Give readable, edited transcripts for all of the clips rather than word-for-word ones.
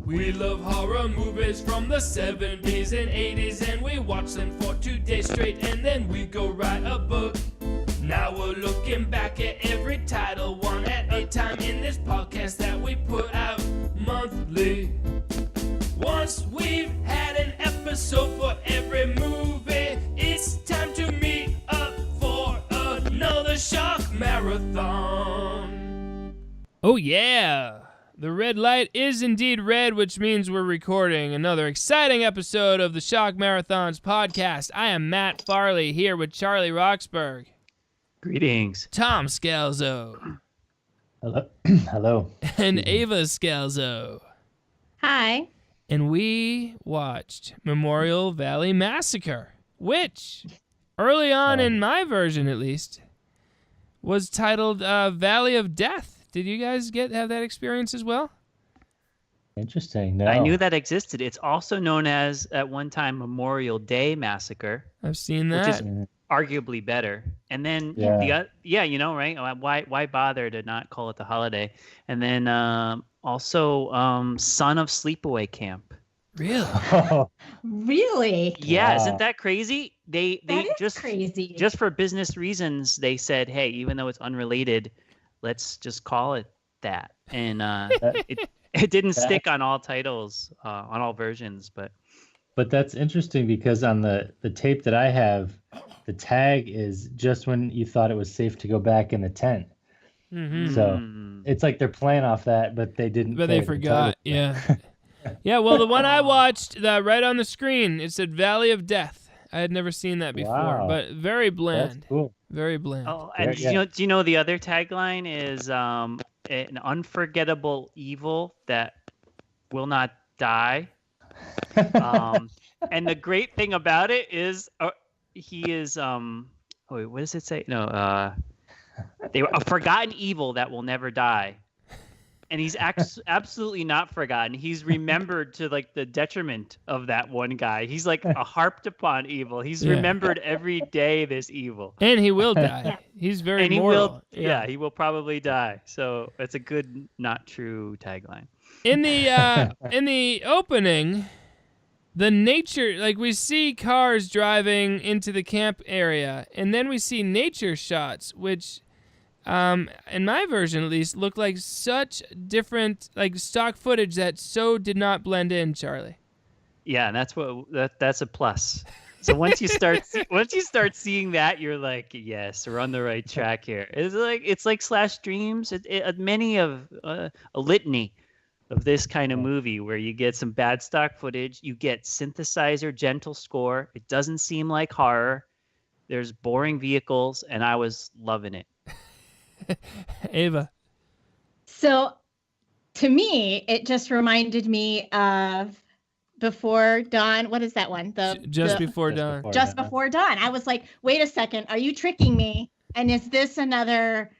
We love horror movies from the 70s and 80s, and we watch them for 2 days straight, and then we go write a book. Now we're looking back at every title, one at a time, in this podcast that we put out monthly. Once we've had an episode for every movie, it's time to meet up for another Shock Marathon. Oh yeah! The red light is indeed red, which means we're recording another exciting episode of the Shock Marathons podcast. I am Matt Farley here with Charlie Roxburgh. Greetings. Tom Scalzo. Hello. Hello. And Ava Scalzo. Hi. And we watched Memorial Valley Massacre, which, early on in my version at least, was titled Valley of Death. Did you guys have that experience as well? Interesting. No. I knew that existed. It's also known as, at one time, Memorial Day Massacre. I've seen that. Which is arguably better. And then, you know, right? Why bother to not call it the holiday? And then also Son of Sleepaway Camp. Really? Really? Yeah, Wow. Isn't that crazy? They just crazy. Just for business reasons, they said, hey, even though it's unrelated, let's just call it that. And it didn't stick on all titles, on all versions, but that's interesting because on the tape that I have, the tag is just when you thought it was safe to go back in the tent. Mm-hmm. So it's like they're playing off that, but they didn't. But they forgot. Yeah. Yeah. Well, the one I watched, right on the screen, it said Valley of Death. I had never seen that before, but very bland. That's cool. Very bland. Oh, and do you know the other tagline is an unforgettable evil that will not die. And the great thing about it is he is wait, what does it say? No, they were a forgotten evil that will never die. And he's absolutely not forgotten. He's remembered to like the detriment of that one guy. He's like a harped upon evil. He's remembered every day this evil. And he will die. He's very and he mortal. will, he will probably die. So it's a good, not true tagline. In the opening, the nature, like we see cars driving into the camp area, and then we see nature shots, which in my version at least, looked like such different, like stock footage that so did not blend in, Charlie. Yeah, and that's a plus. So once you start seeing that, you're like, yes, we're on the right track here. It's like Slash Dreams. Many of a litany of this kind of movie where you get some bad stock footage, you get synthesizer gentle score. It doesn't seem like horror. There's boring vehicles, and I was loving it. Ava. So, to me, it just reminded me of Before Dawn. What is that one? Before Dawn. Just Before Dawn. I was like, wait a second, are you tricking me? And is this another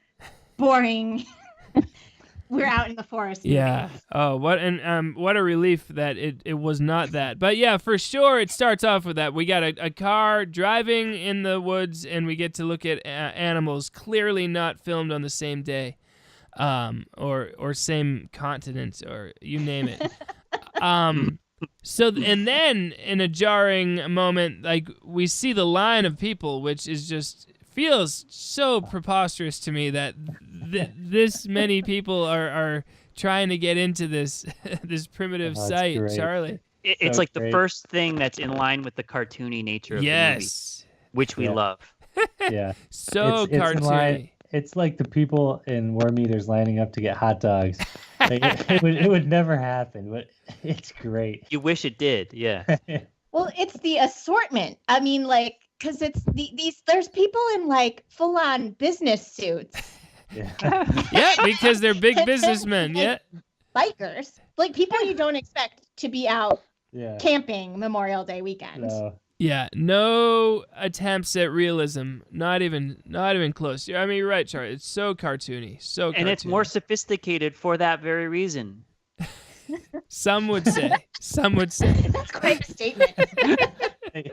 boring? We're out in the forest. Yeah. Oh, what a relief that it was not that. But yeah, for sure, it starts off with that. We got a car driving in the woods, and we get to look at animals clearly not filmed on the same day, or same continent, or you name it. So, and then in a jarring moment, like we see the line of people, which is just feels so preposterous to me that this many people are trying to get into this primitive site, great. Charlie. It's like the first thing that's in line with the cartoony nature of the movie, which we love. Yeah. So it's cartoony. It's like the people in Worm Eaters lining up to get hot dogs. Like, it would never happen, but it's great. You wish it did, yeah. Well, it's the assortment. I mean, like, because it's there's people in like full-on business suits. Yeah, because they're big businessmen. Like, bikers, like people you don't expect to be out camping Memorial Day weekend. No. Yeah, no attempts at realism. Not even close. I mean, you're right, Charlie. It's so cartoony. And it's more sophisticated for that very reason. Some would say. That's quite a statement.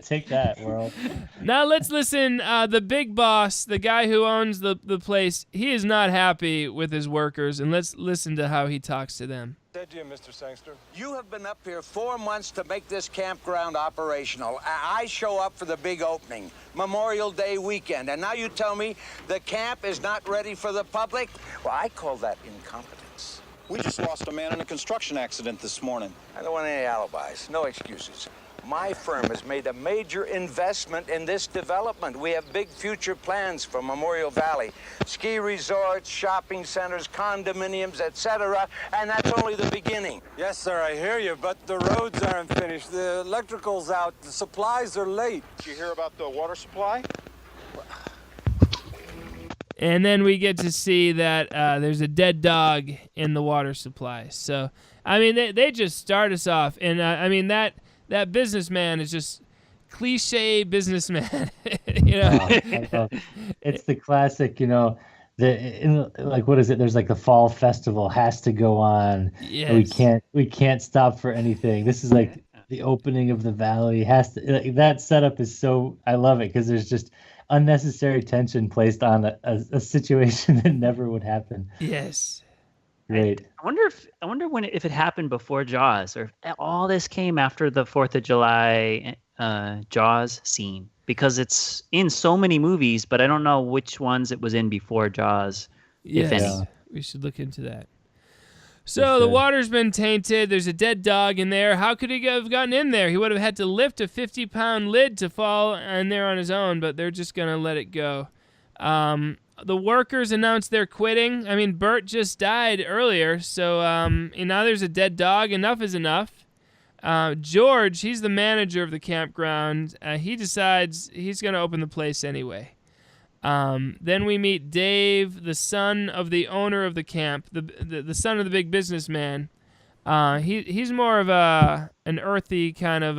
Take that, world. Now let's listen. The big boss, the guy who owns the place, he is not happy with his workers, and let's listen to how he talks to them. idea, Mr. Sangster? You have been up here 4 months to make this campground operational. I show up for the big opening, Memorial Day weekend, and now you tell me the camp is not ready for the public? Well, I call that incompetence. We just lost a man in a construction accident this morning. I don't want any alibis, no excuses. My firm has made a major investment in this development. We have big future plans for Memorial Valley. Ski resorts, shopping centers, condominiums, etc. And that's only the beginning. Yes, sir, I hear you, but the roads aren't finished. The electrical's out. The supplies are late. Did you hear about the water supply? And then we get to see that there's a dead dog in the water supply. So, I mean, they just start us off. And, I mean, that businessman is just cliche businessman. You know? It's the classic, you know, like, what is it? There's like the fall festival has to go on. Yes. We can't stop for anything. This is like the opening of the valley. That setup is so, I love it because there's just unnecessary tension placed on a situation that never would happen. Yes. Great. I wonder if it happened before Jaws, or if all this came after the 4th of July Jaws scene, because it's in so many movies, but I don't know which ones it was in before Jaws, if any. We should look into that. So the water's been tainted. There's a dead dog in there. How could he have gotten in there? He would have had to lift a 50-pound lid to fall in there on his own, but they're just going to let it go. The workers announced they're quitting. I mean, Bert just died earlier, so and now there's a dead dog. Enough is enough. George, he's the manager of the campground. He decides he's going to open the place anyway. Then we meet Dave, the son of the owner of the camp, the son of the big businessman. He's more of an earthy kind of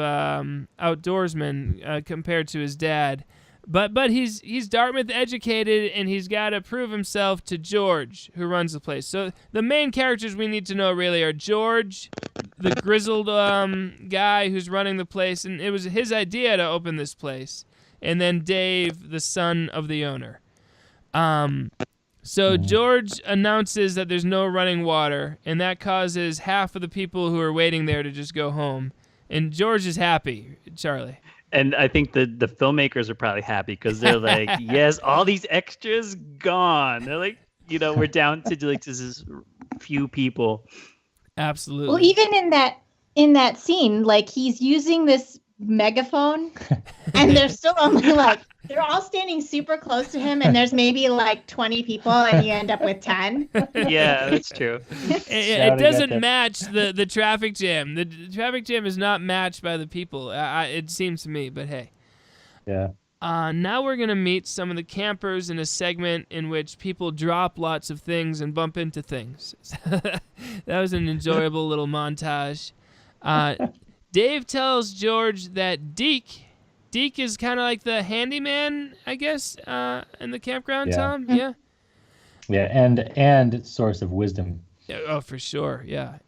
outdoorsman compared to his dad. But he's Dartmouth educated, and he's got to prove himself to George, who runs the place. So the main characters we need to know really are George, the grizzled guy who's running the place, and it was his idea to open this place, and then Dave, the son of the owner. So George announces that there's no running water, and that causes half of the people who are waiting there to just go home. And George is happy, Charlie. And I think the filmmakers are probably happy because they're like, yes, all these extras gone. They're like, you know, we're down to like this few people. Absolutely. Well, even in that scene, like he's using this megaphone, and there's still only like they're all standing super close to him, and there's maybe like 20 people, and you end up with 10. Yeah, that's true. It doesn't match the traffic jam. The traffic jam is not matched by the people. It seems to me, but hey. Yeah. Now we're going to meet some of the campers in a segment in which people drop lots of things and bump into things. That was an enjoyable little montage. Dave tells George that Deke is kind of like the handyman, I guess, in the campground, Yeah. Tom? Yeah? Yeah, and source of wisdom. Yeah, oh, for sure, yeah.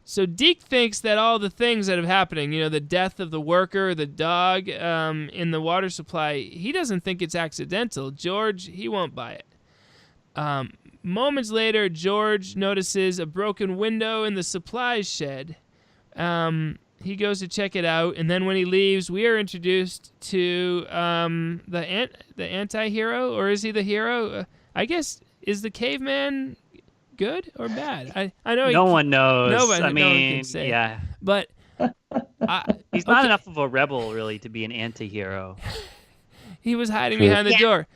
So Deke thinks that all the things that are happening, you know, the death of the worker, the dog in the water supply, he doesn't think it's accidental. George, he won't buy it. Moments later, George notices a broken window in the supplies shed. He goes to check it out, and then when he leaves, we are introduced to the anti-hero, or is he the hero? I guess, is the caveman good or bad? I know no one knows. No one can say. Yeah. But he's not enough of a rebel, really, to be an anti-hero. He was hiding behind the door.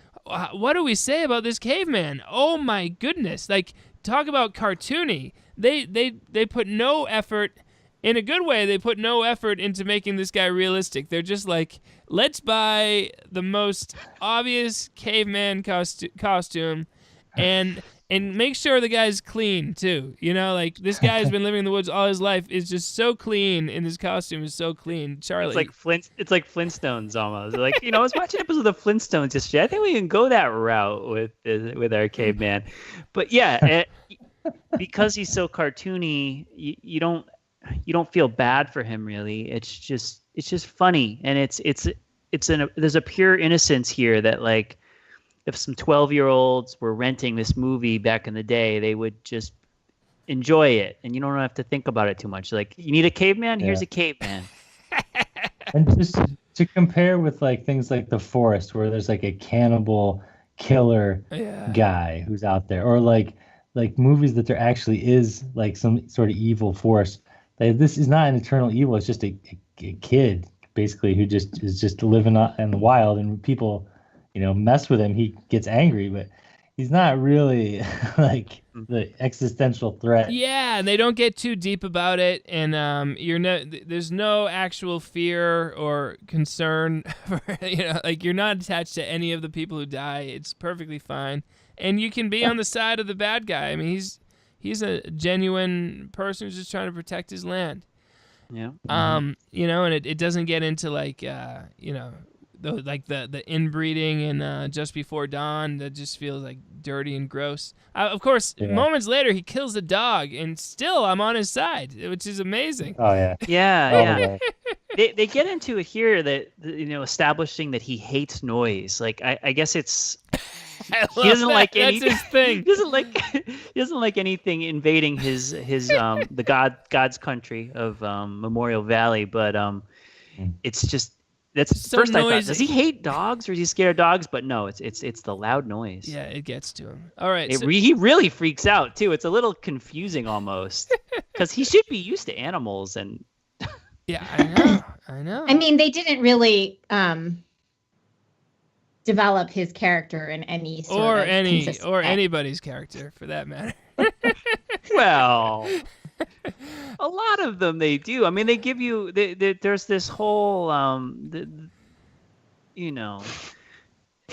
What do we say about this caveman? Oh my goodness! Like, talk about cartoony. They put no effort. In a good way, they put no effort into making this guy realistic. They're just like, let's buy the most obvious caveman costume and make sure the guy's clean, too. You know, like, this guy's been living in the woods all his life, is just so clean, and his costume is so clean. Charlie. It's like Flintstones, almost. Like, you know, I was watching episodes of the Flintstones yesterday. I think we can go that route with our caveman. But, yeah, because he's so cartoony, you don't feel bad for him, really. It's just funny, and there's a pure innocence here that, like, if some 12-year-olds were renting this movie back in the day, they would just enjoy it, and you don't have to think about it too much. Like, you need a caveman? Here's a caveman. And just to compare with like things like The Forest, where there's like a cannibal killer guy who's out there, or like movies that there actually is like some sort of evil force. Like, this is not an eternal evil. It's just a kid basically who just is just living out in the wild, and people, mess with him. He gets angry, but he's not really like the existential threat. Yeah, and they don't get too deep about it, and there's no actual fear or concern for, like, you're not attached to any of the people who die. It's perfectly fine, and you can be on the side of the bad guy. I mean, he's a genuine person who's just trying to protect his land. Yeah. And it doesn't get into like the inbreeding and Just Before Dawn that just feels like dirty and gross. Of course, moments later he kills the dog, and still I'm on his side, which is amazing. Oh yeah. Yeah. They get into it here that establishing that he hates noise. Like, I guess it's he doesn't like any. That's his thing. He doesn't like anything invading his God's country of Memorial Valley, but it's just. That's so first noisy. I thought, does he hate dogs or is he scared of dogs? But no, it's the loud noise. Yeah, it gets to him. All right. He really freaks out too. It's a little confusing almost because he should be used to animals and. Yeah, I know. I mean, they didn't really develop his character in any sort of consistent way. Anybody's character for that matter. Well, a lot of them they do. I mean, they give you there's this whole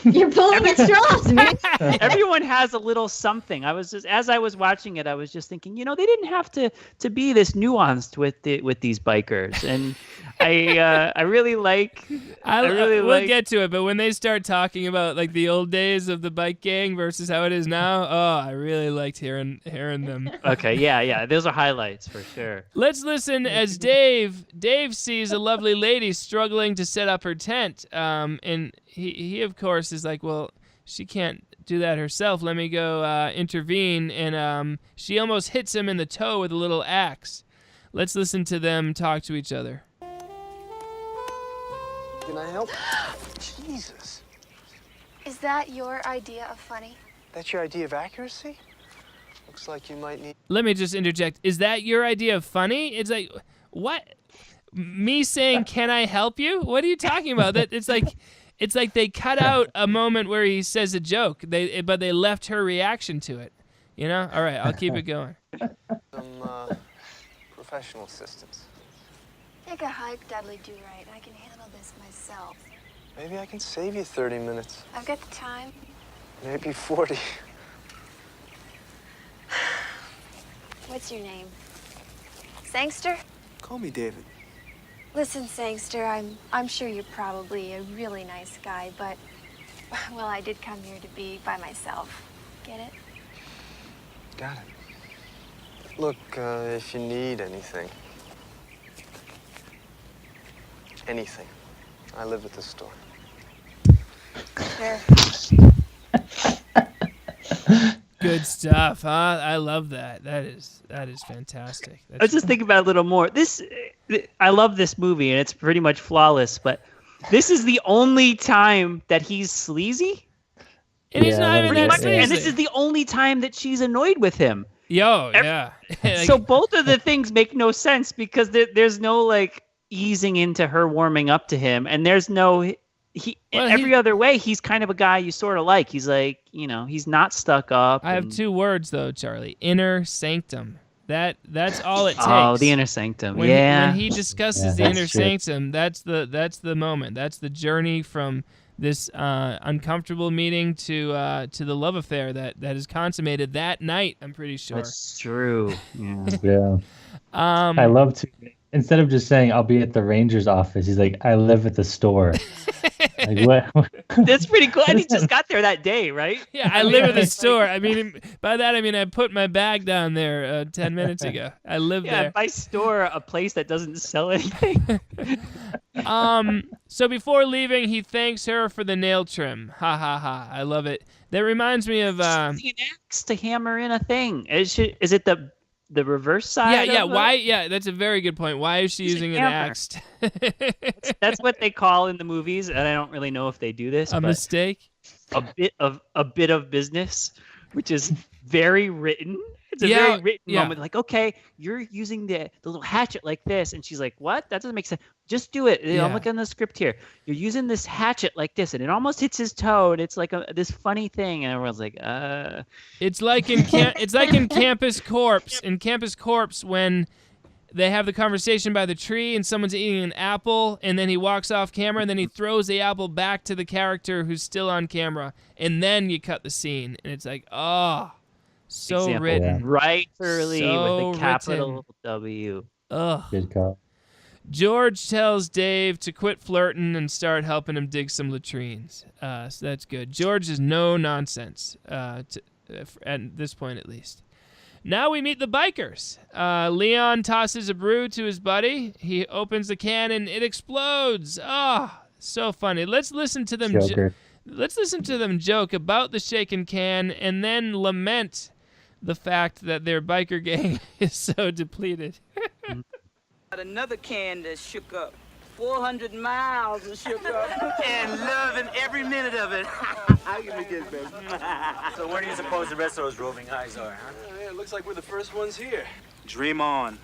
You're pulling at straws, man. Everyone has a little something. As I was watching it, I was just thinking, they didn't have to be this nuanced with these bikers, and I really like. We'll get to it, but when they start talking about like the old days of the bike gang versus how it is now, I really liked hearing them. Okay, yeah, those are highlights for sure. Let's listen as Dave sees a lovely lady struggling to set up her tent, and he of course is like, well, she can't do that herself. Let me go intervene, and she almost hits him in the toe with a little axe. Let's listen to them talk to each other. Can I help? Jesus. Is that your idea of funny? That's your idea of accuracy? Looks like you might need... Let me just interject. Is that your idea of funny? It's like, what? Me saying, can I help you? What are you talking about? It's like they cut out a moment where he says a joke, but they left her reaction to it. All right, I'll keep it going. Some professional assistance. Take a hike, Dudley Do Right. I can handle this myself. Maybe I can save you 30 minutes. I've got the time. Maybe 40. What's your name? Sangster? Call me David. Listen, Sangster, I'm sure you're probably a really nice guy, but, well, I did come here to be by myself. Get it? Got it. Look, if you need anything. Anything. I live at the store. Sure. Good stuff, huh? I love that. That is fantastic. I was just thinking about it a little more. I love this movie, and it's pretty much flawless, but this is the only time that he's sleazy. And he's not even that sleazy. And this is the only time that she's annoyed with him. Yeah. So both of the things make no sense because there's no, like, easing into her warming up to him, and there's no... every other way, he's kind of a guy you sort of like. He's like, he's not stuck up. I have two words though, Charlie. Inner sanctum. That's all it takes. Oh, the inner sanctum. When he discusses the inner true. sanctum, that's the moment. That's the journey from this uncomfortable meeting to the love affair that is consummated that night. I'm pretty sure. That's true. Yeah. I love to. Instead of just saying, I'll be at the Rangers office, he's like, I live at the store. Like, what? That's pretty cool. And he just got there that day, right? Yeah, I live at the store. I mean, by that, I mean, I put my bag down there 10 minutes ago. I live there. By store, a place that doesn't sell anything. So before leaving, he thanks her for the nail trim. Ha, ha, ha. I love it. That reminds me of... an axe to hammer in a thing. Is it the the reverse side. Yeah. of Why? Yeah, that's a very good point. Why is she using an hammer. axe? That's what they call in the movies, and I don't really know if they do this. A but mistake. a bit of business, which is very written. It's a Yeah, very written yeah. moment. Like, okay, you're using the little hatchet like this, and she's like, "What? That doesn't make sense. Just do it." Yeah. I'm looking at the script here. You're using this hatchet like this, and it almost hits his toe, and it's like this funny thing, and everyone's like, It's like in Campus Corpse. In Campus Corpse, when they have the conversation by the tree and someone's eating an apple, and then he walks off camera, and then he throws the apple back to the character who's still on camera, and then you cut the scene, and it's like, oh, so example, written. right early So with a capital written. W. Ugh. Good call. George tells Dave to quit flirting and start helping him dig some latrines. So that's good. George is no nonsense, at this point at least. Now we meet the bikers. Leon tosses a brew to his buddy. He opens the can and it explodes. Oh, so funny. Let's listen to them. Joker. Let's listen to them joke about the shaken can and then lament the fact that their biker gang is so depleted. Another can that shook up. 400 miles and shook up. And loving every minute of it. I'll give me this, baby. So where do you suppose the rest of those roving eyes are, huh? Yeah, it looks like we're the first ones here. Dream on.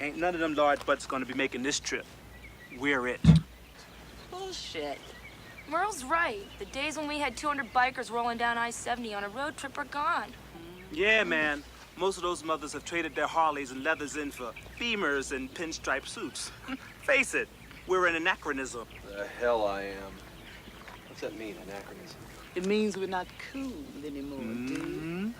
Ain't none of them large butts gonna be making this trip. We're it. Bullshit. Merle's right. The days when we had 200 bikers rolling down I-70 on a road trip are gone. Yeah, man. Most of those mothers have traded their Harleys and leathers in for Beamers and pinstripe suits. Face it, we're an anachronism. The hell I am. What's that mean, anachronism? It means we're not cool anymore, dude.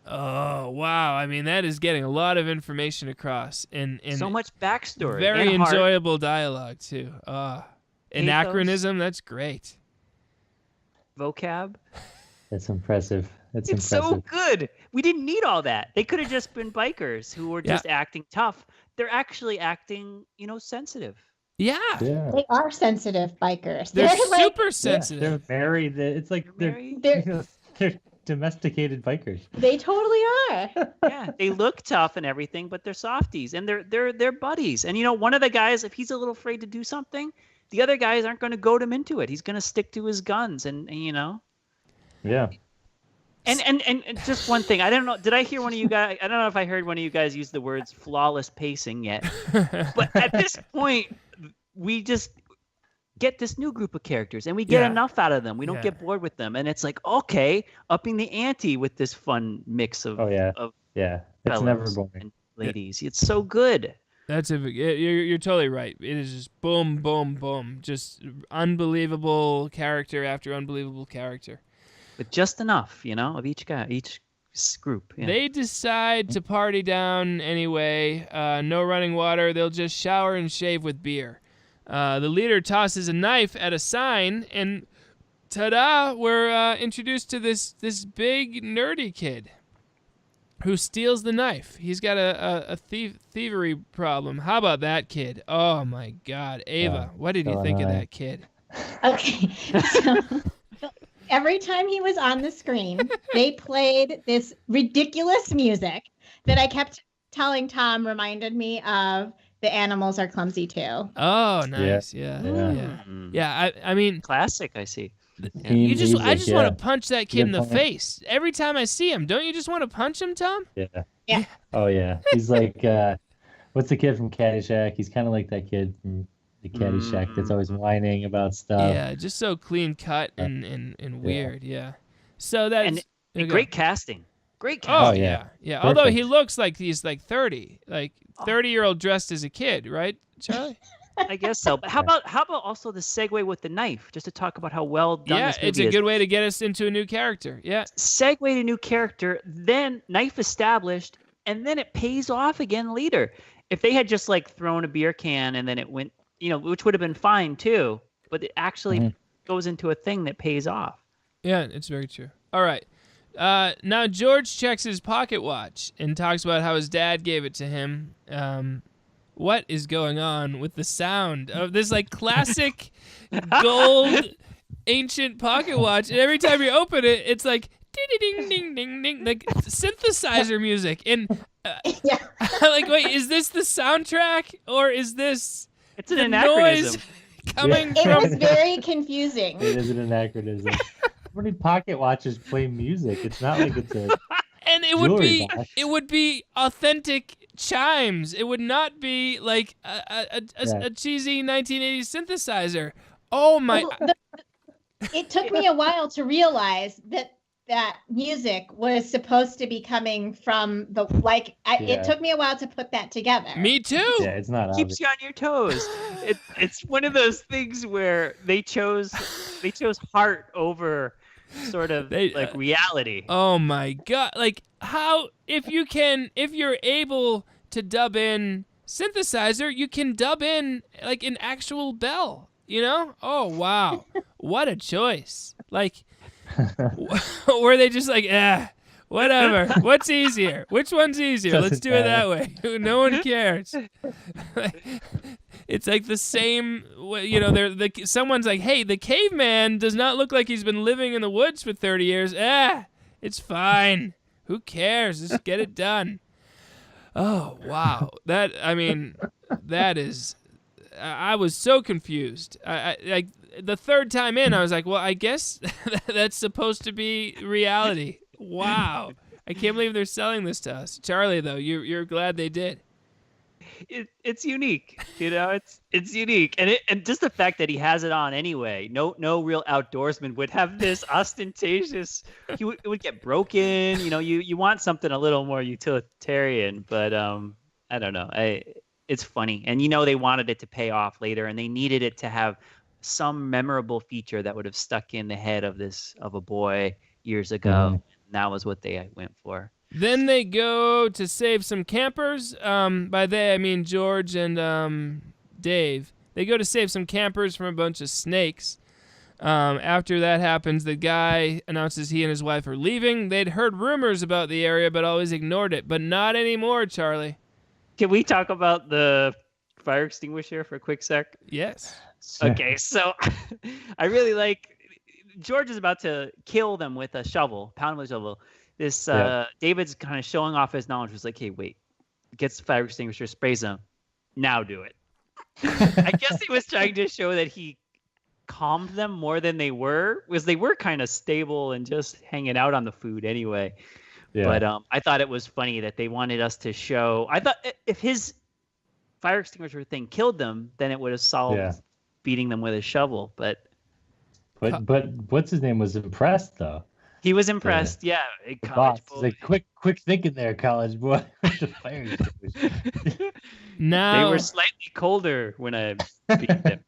Oh, wow. I mean, that is getting a lot of information across. And So much backstory. very and heart. enjoyable dialogue, too. Anachronism, that's great. Vocab. That's impressive. That's It's impressive. so good. We didn't need all that. They could have just been bikers who were just acting tough. They're actually acting, sensitive. Yeah. Yeah. They are sensitive bikers. They're like, super sensitive. They're very. It's like they're domesticated bikers. they totally are. Yeah, they look tough and everything, but they're softies and they're buddies. And one of the guys, if he's a little afraid to do something, the other guys aren't going to goad him into it. He's going to stick to his guns, and. Yeah. And just one thing, I don't know. Did I hear one of you guys? I don't know if I heard one of you guys use the words flawless pacing yet. But at this point, we just get this new group of characters, and we get enough out of them. We don't get bored with them, and it's like, okay, upping the ante with this fun mix of It's never boring. and ladies. It's so good. You're totally right. It is just boom, boom, boom. Just unbelievable character after unbelievable character. But just enough, of each guy, each group. Yeah. They decide to party down anyway. No running water. They'll just shower and shave with beer. The leader tosses a knife at a sign, and ta-da! We're introduced to this big nerdy kid who steals the knife. He's got a thievery problem. How about that kid? Oh my God, Ava, what did you think of that kid? Okay, so every time he was on the screen, they played this ridiculous music that I kept telling Tom reminded me of The Animals Are Clumsy Too. Oh, nice. Yeah. I mean, classic. I see. I just want to punch that kid in the face every time I see him. Don't you just want to punch him, Tom? Yeah. Oh yeah. He's like, what's the kid from Caddyshack? He's kind of like that kid from the Caddyshack that's always whining about stuff. Yeah, just so clean cut and weird. Yeah. So that's and great casting. Great Oh casting. yeah. Perfect. Although he looks like he's like 30, like 30-year-old dressed as a kid, right, Charlie? I guess so. But how about also the segue with the knife, just to talk about how well done this movie it's a is. good way to get us into a new character. Yeah. Segue to new character, then knife established, and then it pays off again later. If they had just like thrown a beer can and then it went, which would have been fine too, but it actually goes into a thing that pays off. Yeah, it's very true. All right. Now George checks his pocket watch and talks about how his dad gave it to him. What is going on with the sound of this like classic gold ancient pocket watch? And every time you open it, it's like ding ding ding ding ding, like synthesizer music. And Yeah. Like, wait, is this the soundtrack or is this It's an the anachronism. noise coming It from? was very confusing. It is an anachronism. How many pocket watches play music? It's not like it's a And jewelry box. it would be authentic chimes. It would not be like a cheesy 1980s synthesizer. Oh my! It took me a while to realize that music was supposed to be coming from the It took me a while to put that together. Me too. Yeah, it's not Keeps obvious. you on your toes. It's one of those things where they chose heart over sort of like reality. Oh my god! Like how if you're able to dub in synthesizer, you can dub in like an actual bell. You know? Oh wow! What a choice! Like, were they just like, whatever? What's easier? Which one's easier? Let's do it that way. No one cares. It's like the same, you know. Someone's like, "Hey, the caveman does not look like he's been living in the woods for 30 years." It's fine. Who cares? Just get it done. Oh wow, that is. I was so confused. I like the third time in, I was like, "Well, I guess that's supposed to be reality." Wow, I can't believe they're selling this to us, Charlie. Though you're glad they did. It's unique, you know. It's unique, and just the fact that he has it on anyway. No real outdoorsman would have this ostentatious. It would get broken. You know, you want something a little more utilitarian, but I don't know. It's funny, and you know they wanted it to pay off later, and they needed it to have some memorable feature that would have stuck in the head of a boy years ago. And that was what they went for. Then they go to save some campers. By they, I mean George and Dave. They go to save some campers from a bunch of snakes. After that happens, the guy announces he and his wife are leaving. They'd heard rumors about the area, but always ignored it. But not anymore, Charlie. Can we talk about the fire extinguisher for a quick sec? Yes. Okay, so I really like George is about to kill them with a shovel, pound with a shovel. This David's kind of showing off his knowledge. He's like, "Hey, wait," gets the fire extinguisher, sprays them. Now do it. I guess he was trying to show that he calmed them more than they were, because they were kind of stable and just hanging out on the food anyway. Yeah. But I thought it was funny that they wanted us to show. I thought if his fire extinguisher thing killed them, then it would have solved beating them with a shovel. But what's his name was impressed though. He was impressed, yeah. College boy. Like quick thinking there, college boy. The fire extinguisher. Now they were slightly colder when I beat them.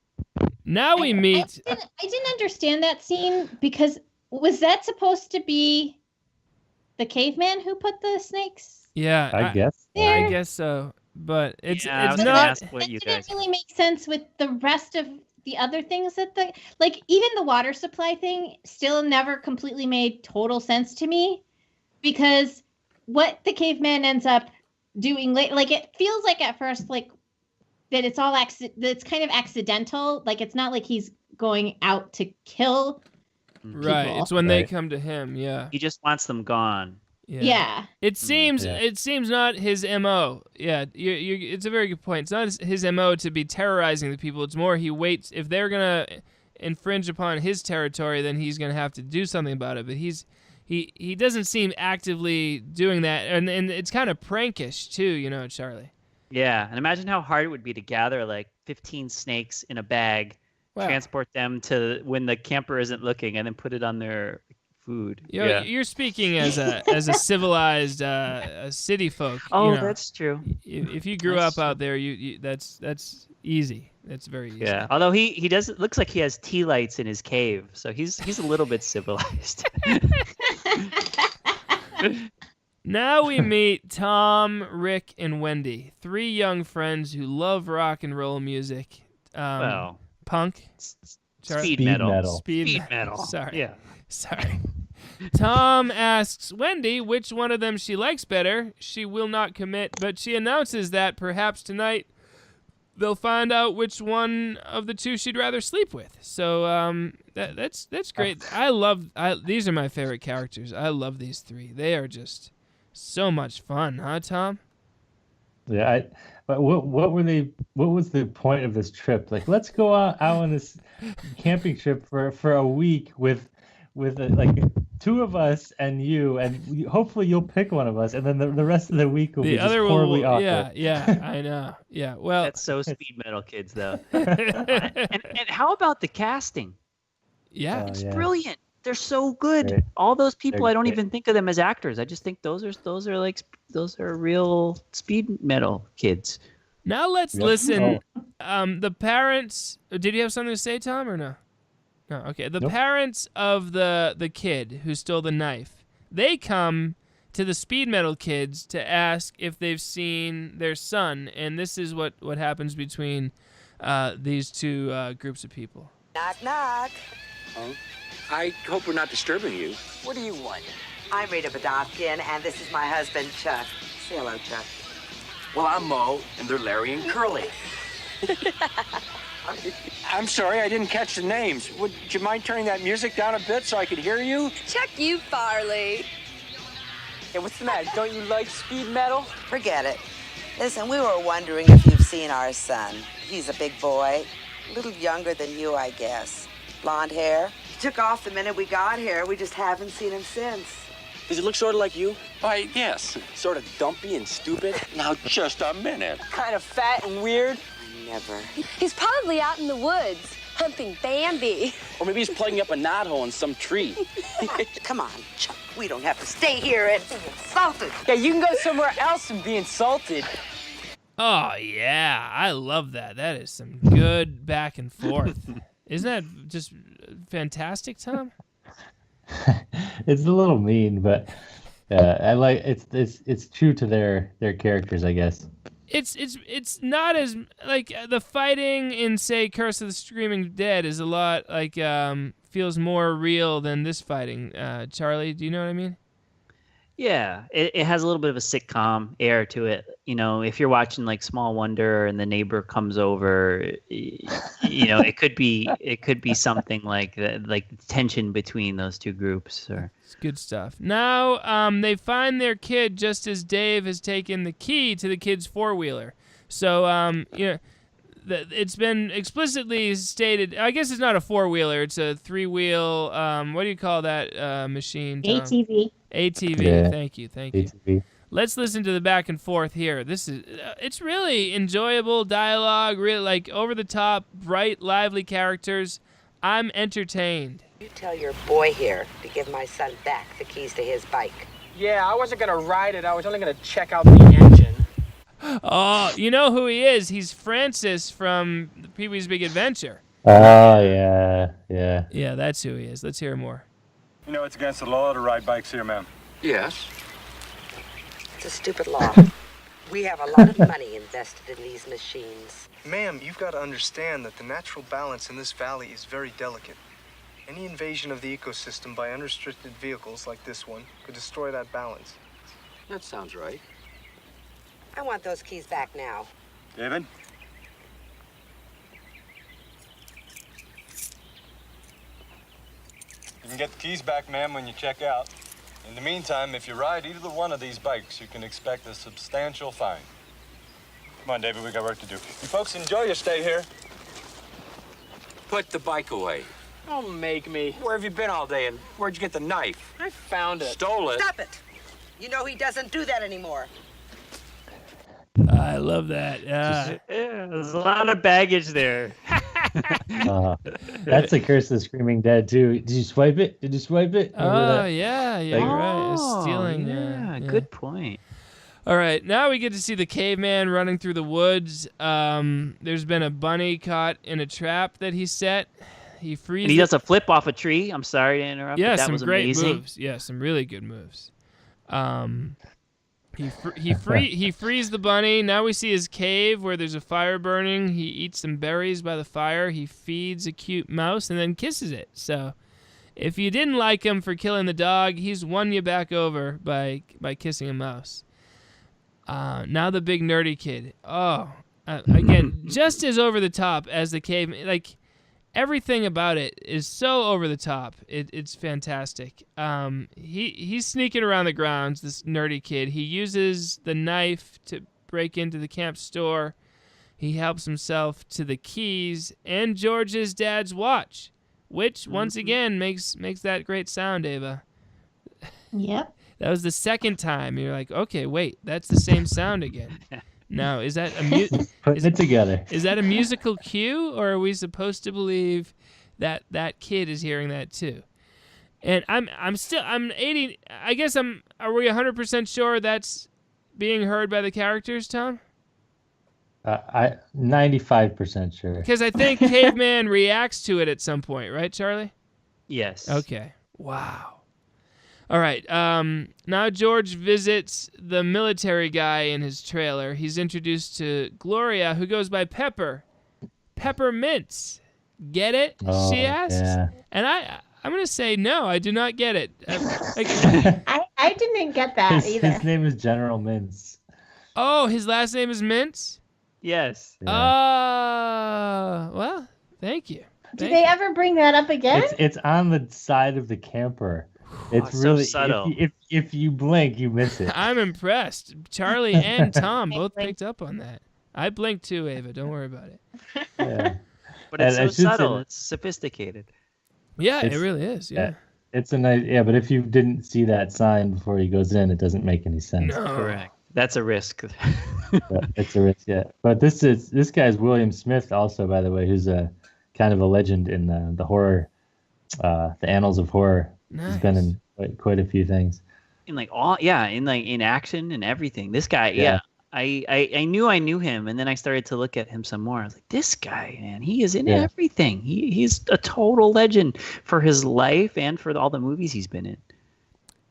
Now we meet. I didn't understand that scene, because was that supposed to be the caveman who put the snakes? Yeah, I guess. I guess so, but it's not. It didn't really make sense with the rest of the other things that even the water supply thing still never completely made total sense to me, because what the caveman ends up doing it feels like at first that it's all that's kind of accidental. Like it's not like he's going out to kill people. Right. It's when they come to him. Yeah. He just wants them gone. Yeah. It seems not his MO. Yeah, it's a very good point. It's not his MO to be terrorizing the people. It's more he waits. If they're going to infringe upon his territory, then he's going to have to do something about it. But he doesn't seem actively doing that. And it's kind of prankish too, Charlie. Yeah, and imagine how hard it would be to gather like 15 snakes in a bag, transport them to when the camper isn't looking, and then put it on their food. You're speaking as a civilized city folk. Oh, that's true. If you grew up out there, you that's easy. That's very easy. Yeah. Although he does looks like he has tea lights in his cave, so he's a little bit civilized. Now we meet Tom, Rick, and Wendy, 3 young friends who love rock and roll music. Punk. Speed metal. Speed metal. Sorry. Yeah. Sorry. Tom asks Wendy which one of them she likes better. She will not commit, but she announces that perhaps tonight they'll find out which one of the two she'd rather sleep with. So that's great. These are my favorite characters. I love these 3. They are just so much fun, huh, Tom? Yeah, but what were they? What was the point of this trip? Like, let's go out on this camping trip for a week with like two of us and you, and hopefully you'll pick one of us, and then the rest of the week will be just horribly awkward. Yeah, I know. Yeah, well, That's so speed metal kids, though. and how about the casting? Yeah, it's brilliant. They're so good. Right. All those people, They're I don't great. even think of them as actors. I just think those are real speed metal kids. Now let's Yep. listen. The parents. Did you have something to say, Tom, or no? No. Okay. The Nope. parents of the kid who stole the knife. They come to the speed metal kids to ask if they've seen their son, and this is what happens between these two groups of people. Knock, knock. Oh, I hope we're not disturbing you. What do you want? I'm Rita Badovkin, and this is my husband, Chuck. Say hello, Chuck. Well, I'm Mo, and they're Larry and Curly. I'm sorry, I didn't catch the names. Would you mind turning that music down a bit so I could hear you? Check you, Farley. Hey, what's the matter? Don't you like speed metal? Forget it. Listen, we were wondering if you've seen our son. He's a big boy, a little younger than you, I guess. Blonde hair. He took off the minute we got here. We just haven't seen him since. Does he look sort of like you? Why, yes. Sort of dumpy and stupid. Now, just a minute. Kind of fat and weird. Never. He's probably out in the woods, humping Bambi. Or maybe he's plugging up a knothole in some tree. Come on, Chuck. We don't have to stay here and be insulted. Yeah, you can go somewhere else and be insulted. Oh yeah, I love that. That is some good back and forth. Isn't that just fantastic, Tom? It's a little mean, but I like it's true to their characters, I guess. It's not as like the fighting in say Curse of the Screaming Dead is a lot like feels more real than this fighting. Charlie, do you know what I mean? Yeah, it has a little bit of a sitcom air to it. You know, if you're watching like Small Wonder and the neighbor comes over, you know, it could be something like the tension between those two groups. Or it's good stuff. Now they find their kid just as Dave has taken the key to the kid's four-wheeler. So you know, it's been explicitly stated. I guess it's not a four-wheeler; it's a three-wheel. What do you call that machine, Tom? ATV. ATV. Yeah. Thank you. ATV. Let's listen to the back and forth here. This is it's really enjoyable dialogue, really like over the top, bright, lively characters. I'm entertained. You tell your boy here to give my son back the keys to his bike. Yeah, I wasn't gonna ride it. I was only gonna check out the engine. Oh, you know who he is? He's Francis from Pee-wee's Big Adventure. Oh yeah. Yeah, that's who he is. Let's hear more. You know it's against the law to ride bikes here, ma'am. Yes. It's a stupid law. We have a lot of money invested in these machines. Ma'am, you've got to understand that the natural balance in this valley is very delicate. Any invasion of the ecosystem by unrestricted vehicles like this one could destroy that balance. That sounds right. I want those keys back now. David? You can get the keys back, ma'am, when you check out. In the meantime, if you ride either one of these bikes, you can expect a substantial fine. Come on, David, we got work to do. You folks enjoy your stay here. Put the bike away. Don't make me. Where have you been all day, and where'd you get the knife? I found it. Stole it. Stop it! You know he doesn't do that anymore. I love that. yeah, there's a lot of baggage there. That's the Curse of the Screaming Dead too. Did you swipe it? Remember Oh that? yeah, Like- you're right. It's Oh, stealing. yeah, good point. All right, now we get to see the caveman running through the woods. There's been a bunny caught in a trap that he set. He frees. And he does a flip off a tree. I'm sorry to interrupt. Yeah, but that some was great amazing. moves. Yeah, some really good moves. He frees the bunny. Now we see his cave where there's a fire burning. He eats some berries by the fire. He feeds a cute mouse and then kisses it. So, if you didn't like him for killing the dog, he's won you back over by kissing a mouse. Now the big nerdy kid. Oh, again, just as over the top as the cave. Like everything about it is so over the top. It's fantastic. He's sneaking around the grounds. This nerdy kid. He uses the knife to break into the camp store. He helps himself to the keys and George's dad's watch, which once again makes that great sound, Ava. Yep. That was the second time. You're like, okay, wait, that's the same sound again. Now, is that putting it together? Is that a musical cue, or are we supposed to believe that that kid is hearing that too? And I'm 80. I guess Are we 100% sure that's being heard by the characters, Tom? I 95% sure. Because I think Caveman reacts to it at some point, right, Charlie? Yes. Okay. Wow. All right. Now George visits the military guy in his trailer. He's introduced to Gloria, who goes by Pepper. Peppermints. Get it? Oh, she asks. Yeah. And I'm going to say no, I do not get it. I didn't get that either. His name is General Mintz. Oh, his last name is Mintz? Yes. Well, thank you. Do they ever bring that up again? It's on the side of the camper. It's so really subtle. If you blink, you miss it. I'm impressed. Charlie and Tom both picked up on that. I blinked too, Ava. Don't worry about it. Yeah. But it's And so I should say subtle. that- It's sophisticated. Yeah, it really is. Yeah. It's a nice, but if you didn't see that sign before he goes in, it doesn't make any sense. No. Correct. That's a risk. It's a risk, yeah. But this guy's William Smith, also, by the way, who's a kind of a legend in the horror, the annals of horror. Nice. He's been in quite a few things. in action and everything. This guy, Yeah. I knew him, and then I started to look at him some more. I was like, this guy, man, he is in Yeah. everything. He's a total legend for his life and for all the movies he's been in.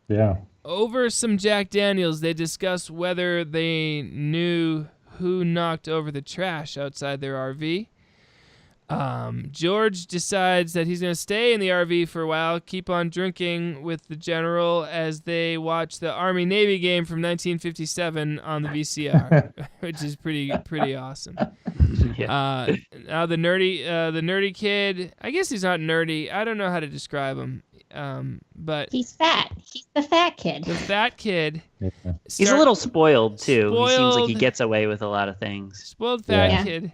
Yeah. Over some Jack Daniels, they discuss whether they knew who knocked over the trash outside their RV. George decides that he's going to stay in the RV for a while, keep on drinking with the general as they watch the Army-Navy game from 1957 on the VCR, which is pretty awesome. Yeah. Now the nerdy kid, I guess he's not nerdy. I don't know how to describe him. But he's fat. He's the fat kid. The fat kid. He's a little spoiled too. He seems like he Spoiled. gets away with a lot of things. Spoiled fat Yeah. kid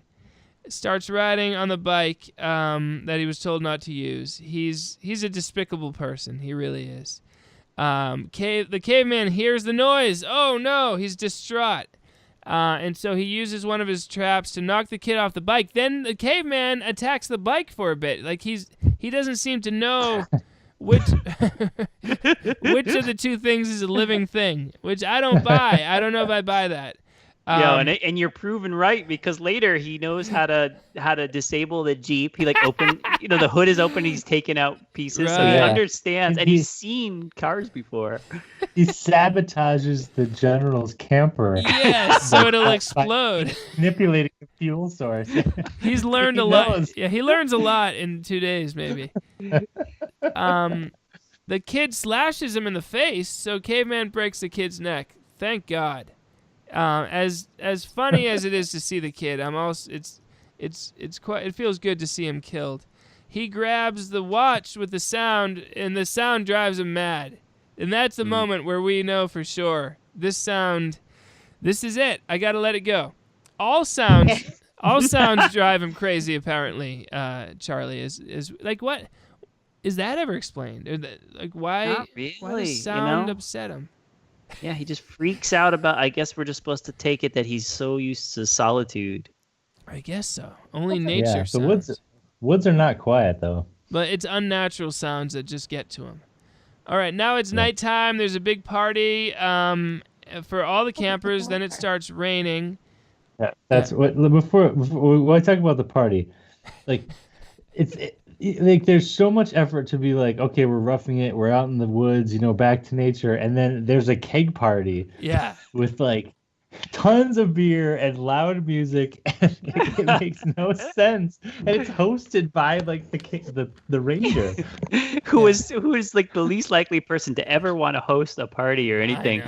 starts riding on the bike that he was told not to use. He's a despicable person. He really is. The caveman hears the noise. Oh no, he's distraught. And so he uses one of his traps to knock the kid off the bike. Then the caveman attacks the bike for a bit. Like he doesn't seem to know which of the two things is a living thing, which I don't buy. I don't know if I buy that. And you're proven right, because later he knows how to disable the Jeep. He open, the hood is open. He's taking out pieces, so he Right. understands, and he's seen cars before. He sabotages the general's camper. Yes, so it'll by explode. Manipulating the fuel source. He's learned He a lot. knows. Yeah, he learns a lot in 2 days, maybe. The kid slashes him in the face, so Caveman breaks the kid's neck. Thank God. As funny as it is to see the kid, it feels good to see him killed. He grabs the watch with the sound, and the sound drives him mad. And that's the moment where we know for sure this is it. I gotta let it go. All sounds drive him crazy. Apparently, Charlie is like, what is that ever explained? Why? Not really, Why does sound upset him? Yeah, he just freaks out about. I guess we're just supposed to take it that he's so used to solitude. I guess so. Only nature The sounds. woods are not quiet though. But it's unnatural sounds that just get to him. All right, now it's nighttime. There's a big party for all the campers. Then it starts raining. Yeah, that's what. Before when I talk about the party, there's so much effort to be like, okay, we're roughing it, we're out in the woods, back to nature, and then there's a keg party. Yeah. With tons of beer and loud music, and it makes no sense. And it's hosted by the ranger, who is the least likely person to ever want to host a party or anything.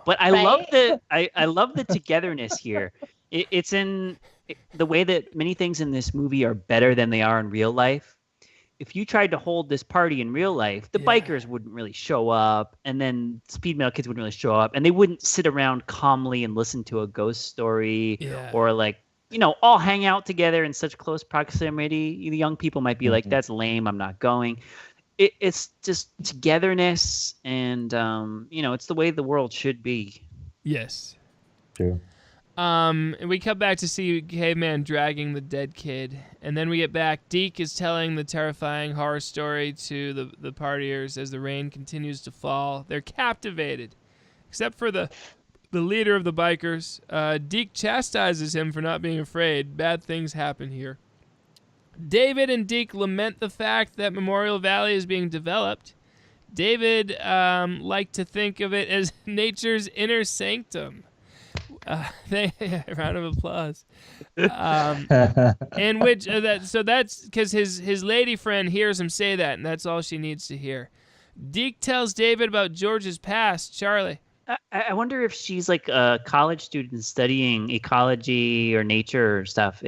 But I love the togetherness here. It's in the way that many things in this movie are better than they are in real life. if you tried to hold this party in real life, the bikers wouldn't really show up, and then speed metal kids wouldn't really show up, and they wouldn't sit around calmly and listen to a ghost story or like, all hang out together in such close proximity. The young people might be like, that's lame, I'm not going. It's just togetherness, and it's the way the world should be. Yes. True. And we come back to see Caveman dragging the dead kid, and then we get back. Deke is telling the terrifying horror story to the partiers as the rain continues to fall. They're captivated, except for the leader of the bikers. Deke chastises him for not being afraid. Bad things happen here. David and Deke lament the fact that Memorial Valley is being developed. David liked to think of it as nature's inner sanctum. Round of applause. And which so that's because his lady friend hears him say that, and that's all she needs to hear. Deke tells David about George's past. Charlie. I wonder if she's like a college student studying ecology or nature or stuff.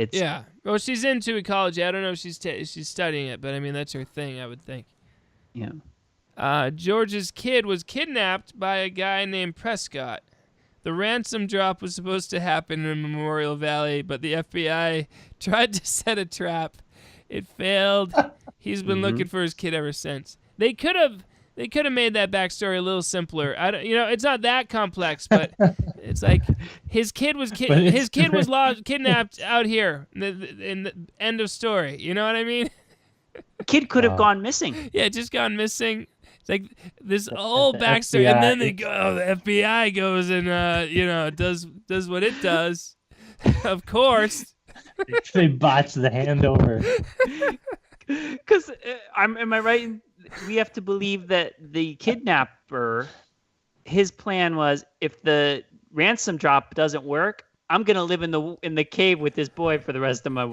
Well, she's into ecology. I don't know if she's studying it, but I mean that's her thing, I would think. Yeah. George's kid was kidnapped by a guy named Prescott. The ransom drop was supposed to happen in Memorial Valley, but the FBI tried to set a trap. It failed. He's been looking for his kid ever since. They could have made that backstory a little simpler. It's not that complex, but it's like his kid was kidnapped out here. In the end of story. You know what I mean? Kid could have gone missing. Yeah, just gone missing. It's like this whole backstory, FBI. And then the FBI goes and does what it does. Of course, they botch the handover. Because am I right? We have to believe that the kidnapper, his plan was, if the ransom drop doesn't work, I'm gonna live in the cave with this boy for the rest of my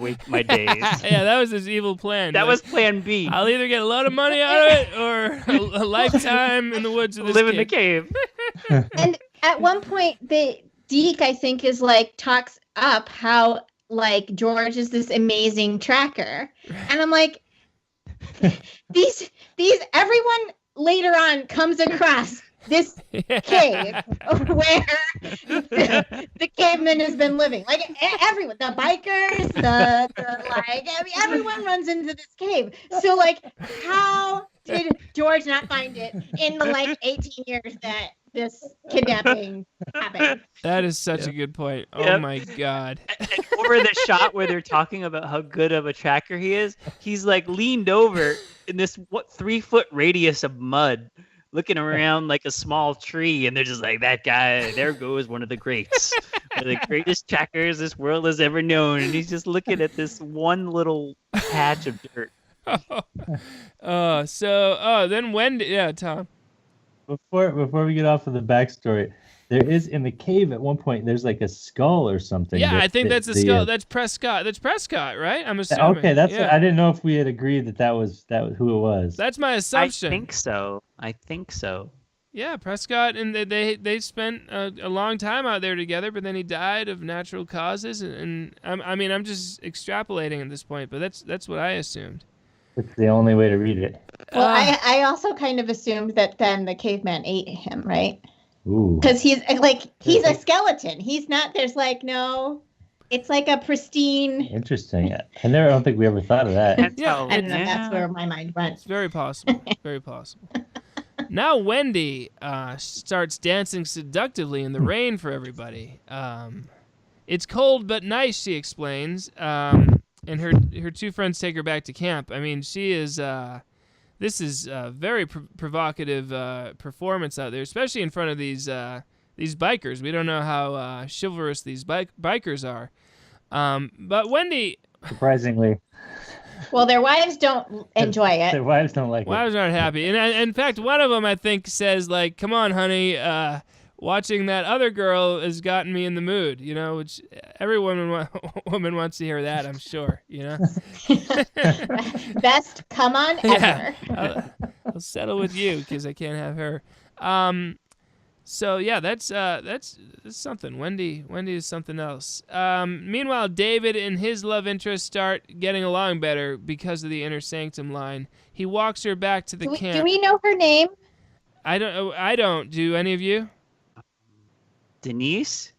days. Yeah, that was his evil plan. That was Plan B. I'll either get a lot of money out of it or a lifetime in the woods with this live in the cave. And at one point, Deke, I think, is like talks up how like George is this amazing tracker, and I'm like, these everyone later on comes across this cave where the caveman has been living. Like everyone, the bikers, everyone runs into this cave. So like, how did George not find it in the 18 years that this kidnapping happened? That is such a good point. Oh my God. And over the shot where they're talking about how good of a tracker he is, he's like leaned over in this 3-foot radius of mud, looking around like a small tree, and they're just like, that guy, there goes one of the greats. One of the greatest trackers this world has ever known. And he's just looking at this one little patch of dirt. Then Wendy, Tom. Before we get off of the backstory, there is in the cave at one point, there's like a skull or something. Yeah, I think that's a skull. That's Prescott. That's Prescott, right? I'm assuming. Okay, I didn't know if we had agreed that was who it was. That's my assumption. I think so. Yeah, Prescott, and they spent a long time out there together, but then he died of natural causes, and I'm just extrapolating at this point, but that's what I assumed. It's the only way to read it. Well, I also kind of assumed that then the caveman ate him, right? Ooh. Because he's a skeleton. He's not. There's no. It's like a pristine. Interesting. I don't think we ever thought of that. I don't know. That's where my mind went. It's very possible. Very possible. Now Wendy starts dancing seductively in the rain for everybody. It's cold but nice, she explains. And her two friends take her back to camp. I mean, she is. This is a very provocative performance out there, especially in front of these bikers. We don't know how chivalrous these bikers are. But Wendy... Surprisingly. Well, their wives don't enjoy it. Their wives don't like it. Wives aren't happy. And in fact, one of them, I think, says, like, come on, honey, watching that other girl has gotten me in the mood, which every woman wants to hear that, I'm sure, Best come on ever. I'll settle with you because I can't have her. So yeah, that's something. Wendy is something else. Meanwhile, David and his love interest start getting along better because of the inner sanctum line. He walks her back to the camp. Do we know her name? I don't. Do any of you? Denise?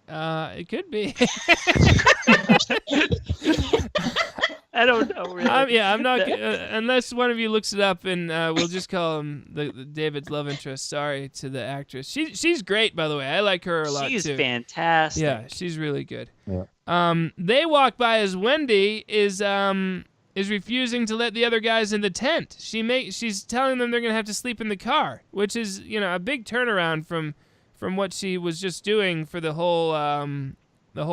It could be. I don't know. Really. I'm not. Unless one of you looks it up, and we'll just call him the David's love interest. Sorry to the actress. She's great, by the way. I like her a lot too. She's fantastic. Yeah, she's really good. Yeah. They walk by as Wendy is refusing to let the other guys in the tent. She's telling them they're gonna have to sleep in the car, which is a big turnaround from what she was just doing for the whole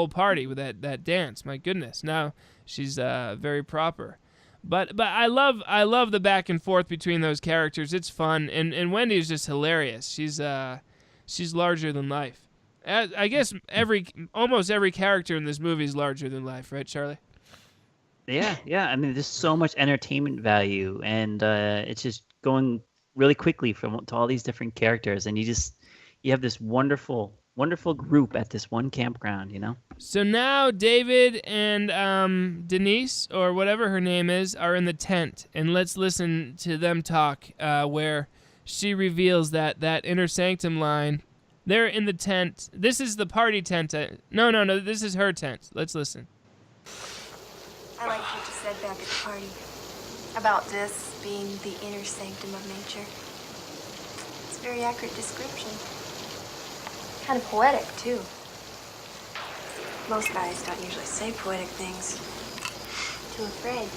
party with that dance. My goodness, now she's very proper. But I love the back and forth between those characters. It's fun, and Wendy is just hilarious. She's larger than life. I guess almost every character in this movie is larger than life, right, Charlie? Yeah. I mean, there's so much entertainment value, and it's just going really quickly to all these different characters, and you have this wonderful group at this one campground, So now David and Denise, or whatever her name is, are in the tent, and let's listen to them talk, where she reveals that inner sanctum line. They're in the tent. This is the party tent. No, this is her tent. Let's listen. I like what you said back at the party about this being the inner sanctum of nature. It's a very accurate description. Kind of poetic, too. Most guys don't usually say poetic things. Too afraid.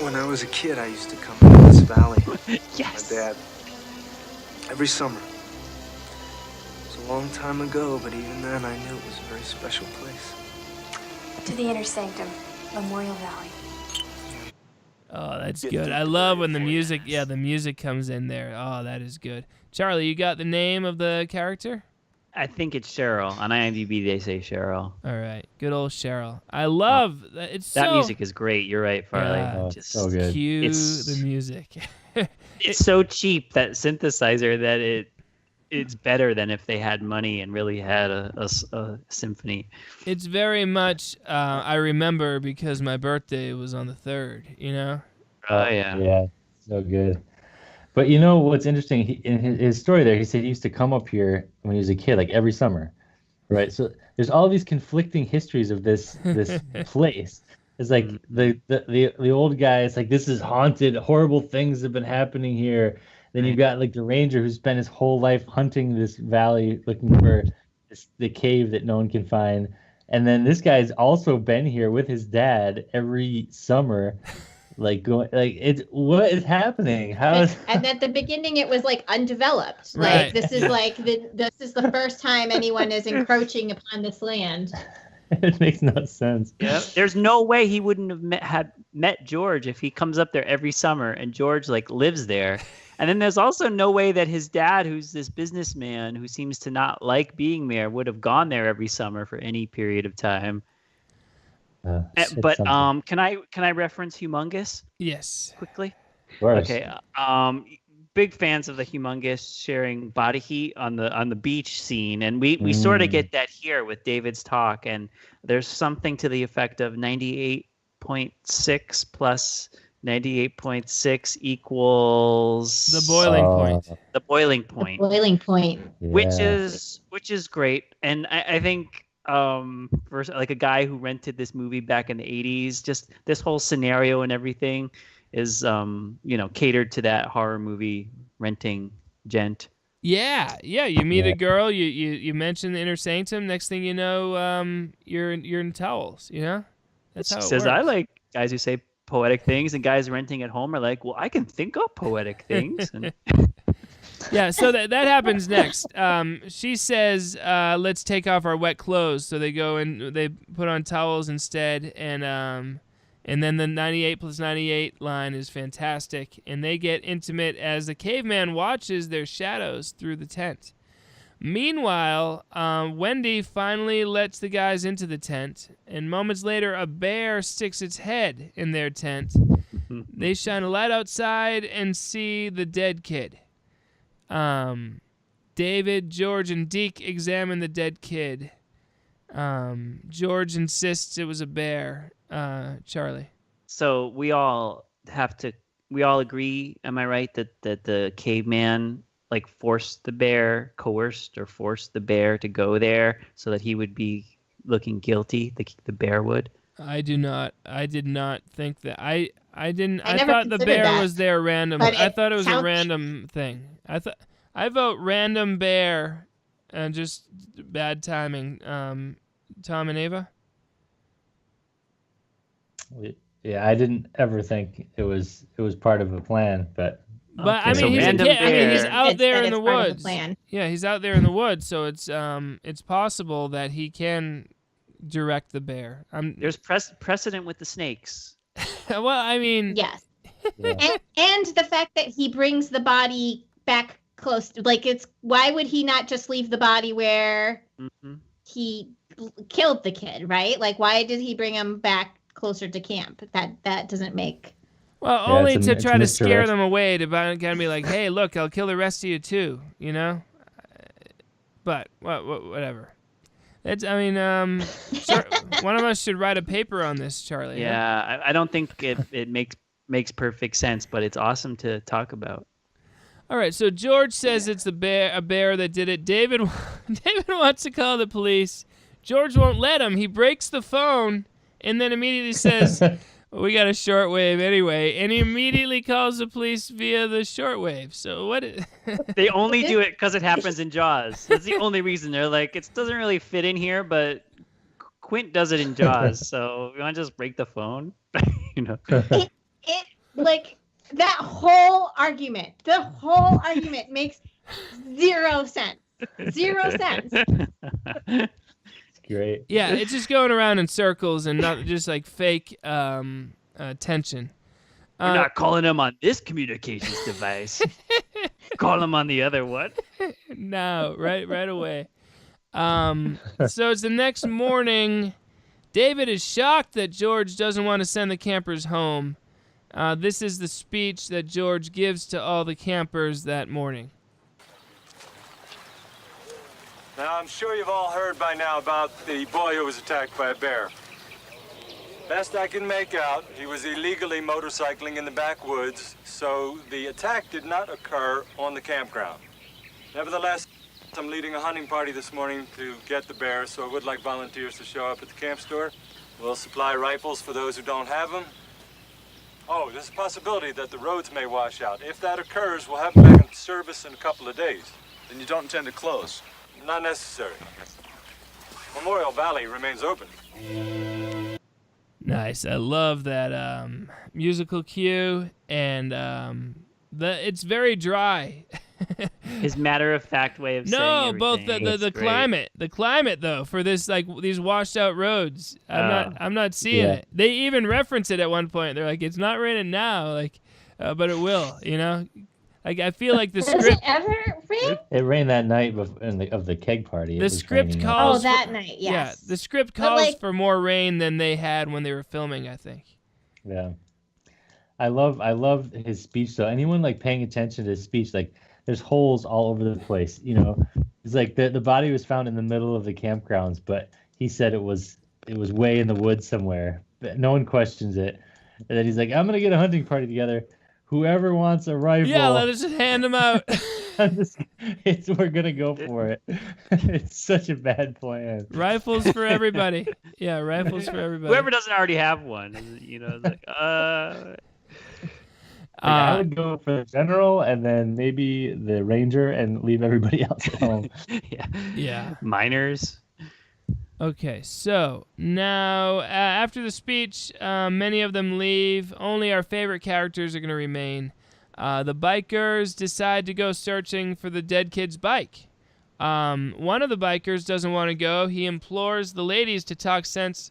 When I was a kid, I used to come to this valley Yes. with my dad every summer. It was a long time ago, but even then I knew it was a very special place. To the inner sanctum, Memorial Valley. Oh, that's good. I love when the music comes in there. Oh, that is good. Charlie, you got the name of the character? I think it's Cheryl. On IMDb, they say Cheryl. All right. Good old Cheryl. I love that. That music is great. You're right, Farley. Yeah, Just so good. Cue the music. It's so cheap, that synthesizer, that it's better than if they had money and really had a symphony. It's very much, I remember because my birthday was on the 3rd, Oh, yeah. Yeah, so good. But you know what's interesting? In his story there, he said he used to come up here when he was a kid, like every summer, right? So there's all these conflicting histories of this place. It's like the old guy, it's like, this is haunted, horrible things have been happening here. Then you've got like the ranger who spent his whole life hunting this valley, looking for the cave that no one can find. And then this guy's also been here with his dad every summer, like going, like, it's, what is happening? And at the beginning it was like undeveloped. Right. Like this is like this is the first time anyone is encroaching upon this land. It makes no sense. Yeah. There's no way he wouldn't have met George if he comes up there every summer and George like lives there. And then there's also no way that his dad, who's this businessman who seems to not like being there, would have gone there every summer for any period of time. But can I reference Humongous? Yes. Quickly. Of course. Okay. Big fans of the Humongous sharing body heat on the beach scene, and we sort of get that here with David's talk, and there's something to the effect of 98.6 plus 98.6 equals the boiling point. The boiling point. The boiling point. Yeah. Which is great, and I think for like a guy who rented this movie back in the 80s, just this whole scenario and everything is catered to that horror movie renting gent. Yeah. You meet a girl, you mention the inner sanctum, next thing you know, you're in towels, That's how it says works. I like guys who say poetic things, and guys renting at home are like, well, I can think of poetic things. And Yeah, so that happens next. She says, let's take off our wet clothes. So they go and they put on towels instead, and then the 98 plus 98 line is fantastic. And they get intimate as the caveman watches their shadows through the tent. Meanwhile, Wendy finally lets the guys into the tent, and moments later, a bear sticks its head in their tent. They shine a light outside and see the dead kid. David, George, and Deke examine the dead kid. George insists it was a bear. Charlie. So we all agree, am I right, that the caveman like coerced or forced the bear to go there so that he would be looking guilty, the bear would? I did not think that. I didn't. I never thought the considered bear that, was there random. but I thought it was a sounds- random thing. I vote random bear, and just bad timing. Tom and Ava. Yeah, I didn't ever think it was part of a plan, but I so mean, he's a random kid. I mean, he's bear. out It's there that in the it's part of the woods. plan. Yeah, he's out there in the woods, so it's possible that he can direct the bear. There's precedent with the snakes. Well, I mean, Yes. yeah. And the fact that he brings the body back close to, like, why would he not just leave the body where he killed the kid, right? Like, why did he bring him back closer to camp? That doesn't make. well, Yeah, only it's to a try to scare misdirect. them away, to kind of be like, hey, look, I'll kill the rest of you too, you know? But, whatever. One of us should write a paper on this, Charlie. huh? Yeah, I don't think it makes perfect sense, but it's awesome to talk about. All right, so George says it's a bear that did it. David wants to call the police. George won't let him. He breaks the phone and then immediately says, we got a shortwave anyway. And he immediately calls the police via the shortwave. So what? They only do it because it happens in Jaws. That's the only reason. They're like, it doesn't really fit in here, but Quint does it in Jaws. So we want to just break the phone, you know? It like that whole argument. The whole argument makes zero sense. 0 cents. Great. Yeah, it's just going around in circles and not just like fake tension. We're not calling him on this communications device. Call him on the other one. No, right away. So it's the next morning. David is shocked that George doesn't want to send the campers home. This is the speech that George gives to all the campers that morning. Now, I'm sure you've all heard by now about the boy who was attacked by a bear. Best I can make out, he was illegally motorcycling in the backwoods, so the attack did not occur on the campground. Nevertheless, I'm leading a hunting party this morning to get the bear, so I would like volunteers to show up at the camp store. We'll supply rifles for those who don't have them. Oh, there's a possibility that the roads may wash out. If that occurs, we'll have them back in service in a couple of days. Then you don't intend to close? Not necessary. Memorial Valley remains open. Nice. I love that musical cue, and it's very dry. His matter-of-fact way of saying No, both everything. the It's great. climate though, for this, like, these washed out roads. I'm not seeing Yeah. it. They even reference it at one point. They're like, it's not raining now, like, but it will. You know, like, I feel like the Does it script. ever rain? It rained that night of the keg party. It The was script raining. calls. Oh, that night, yes. Yeah, the script But, calls like- for more rain than they had when they were filming, I think. Yeah. I love his speech though. Anyone like paying attention to his speech, like there's holes all over the place. You know, it's like the body was found in the middle of the campgrounds, but he said it was way in the woods somewhere. But no one questions it. And then he's like, I'm gonna get a hunting party together. Whoever wants a rifle. Yeah, let us just hand them out. We're gonna go for it. It's such a bad plan. Rifles for everybody. Yeah, rifles for everybody. Whoever doesn't already have one, you know, it's like, I would go for the general and then maybe the ranger and leave everybody else at home. Yeah. Miners. Okay, so now after the speech, many of them leave. Only our favorite characters are going to remain. The bikers decide to go searching for the dead kid's bike. One of the bikers doesn't want to go. He implores the ladies to talk sense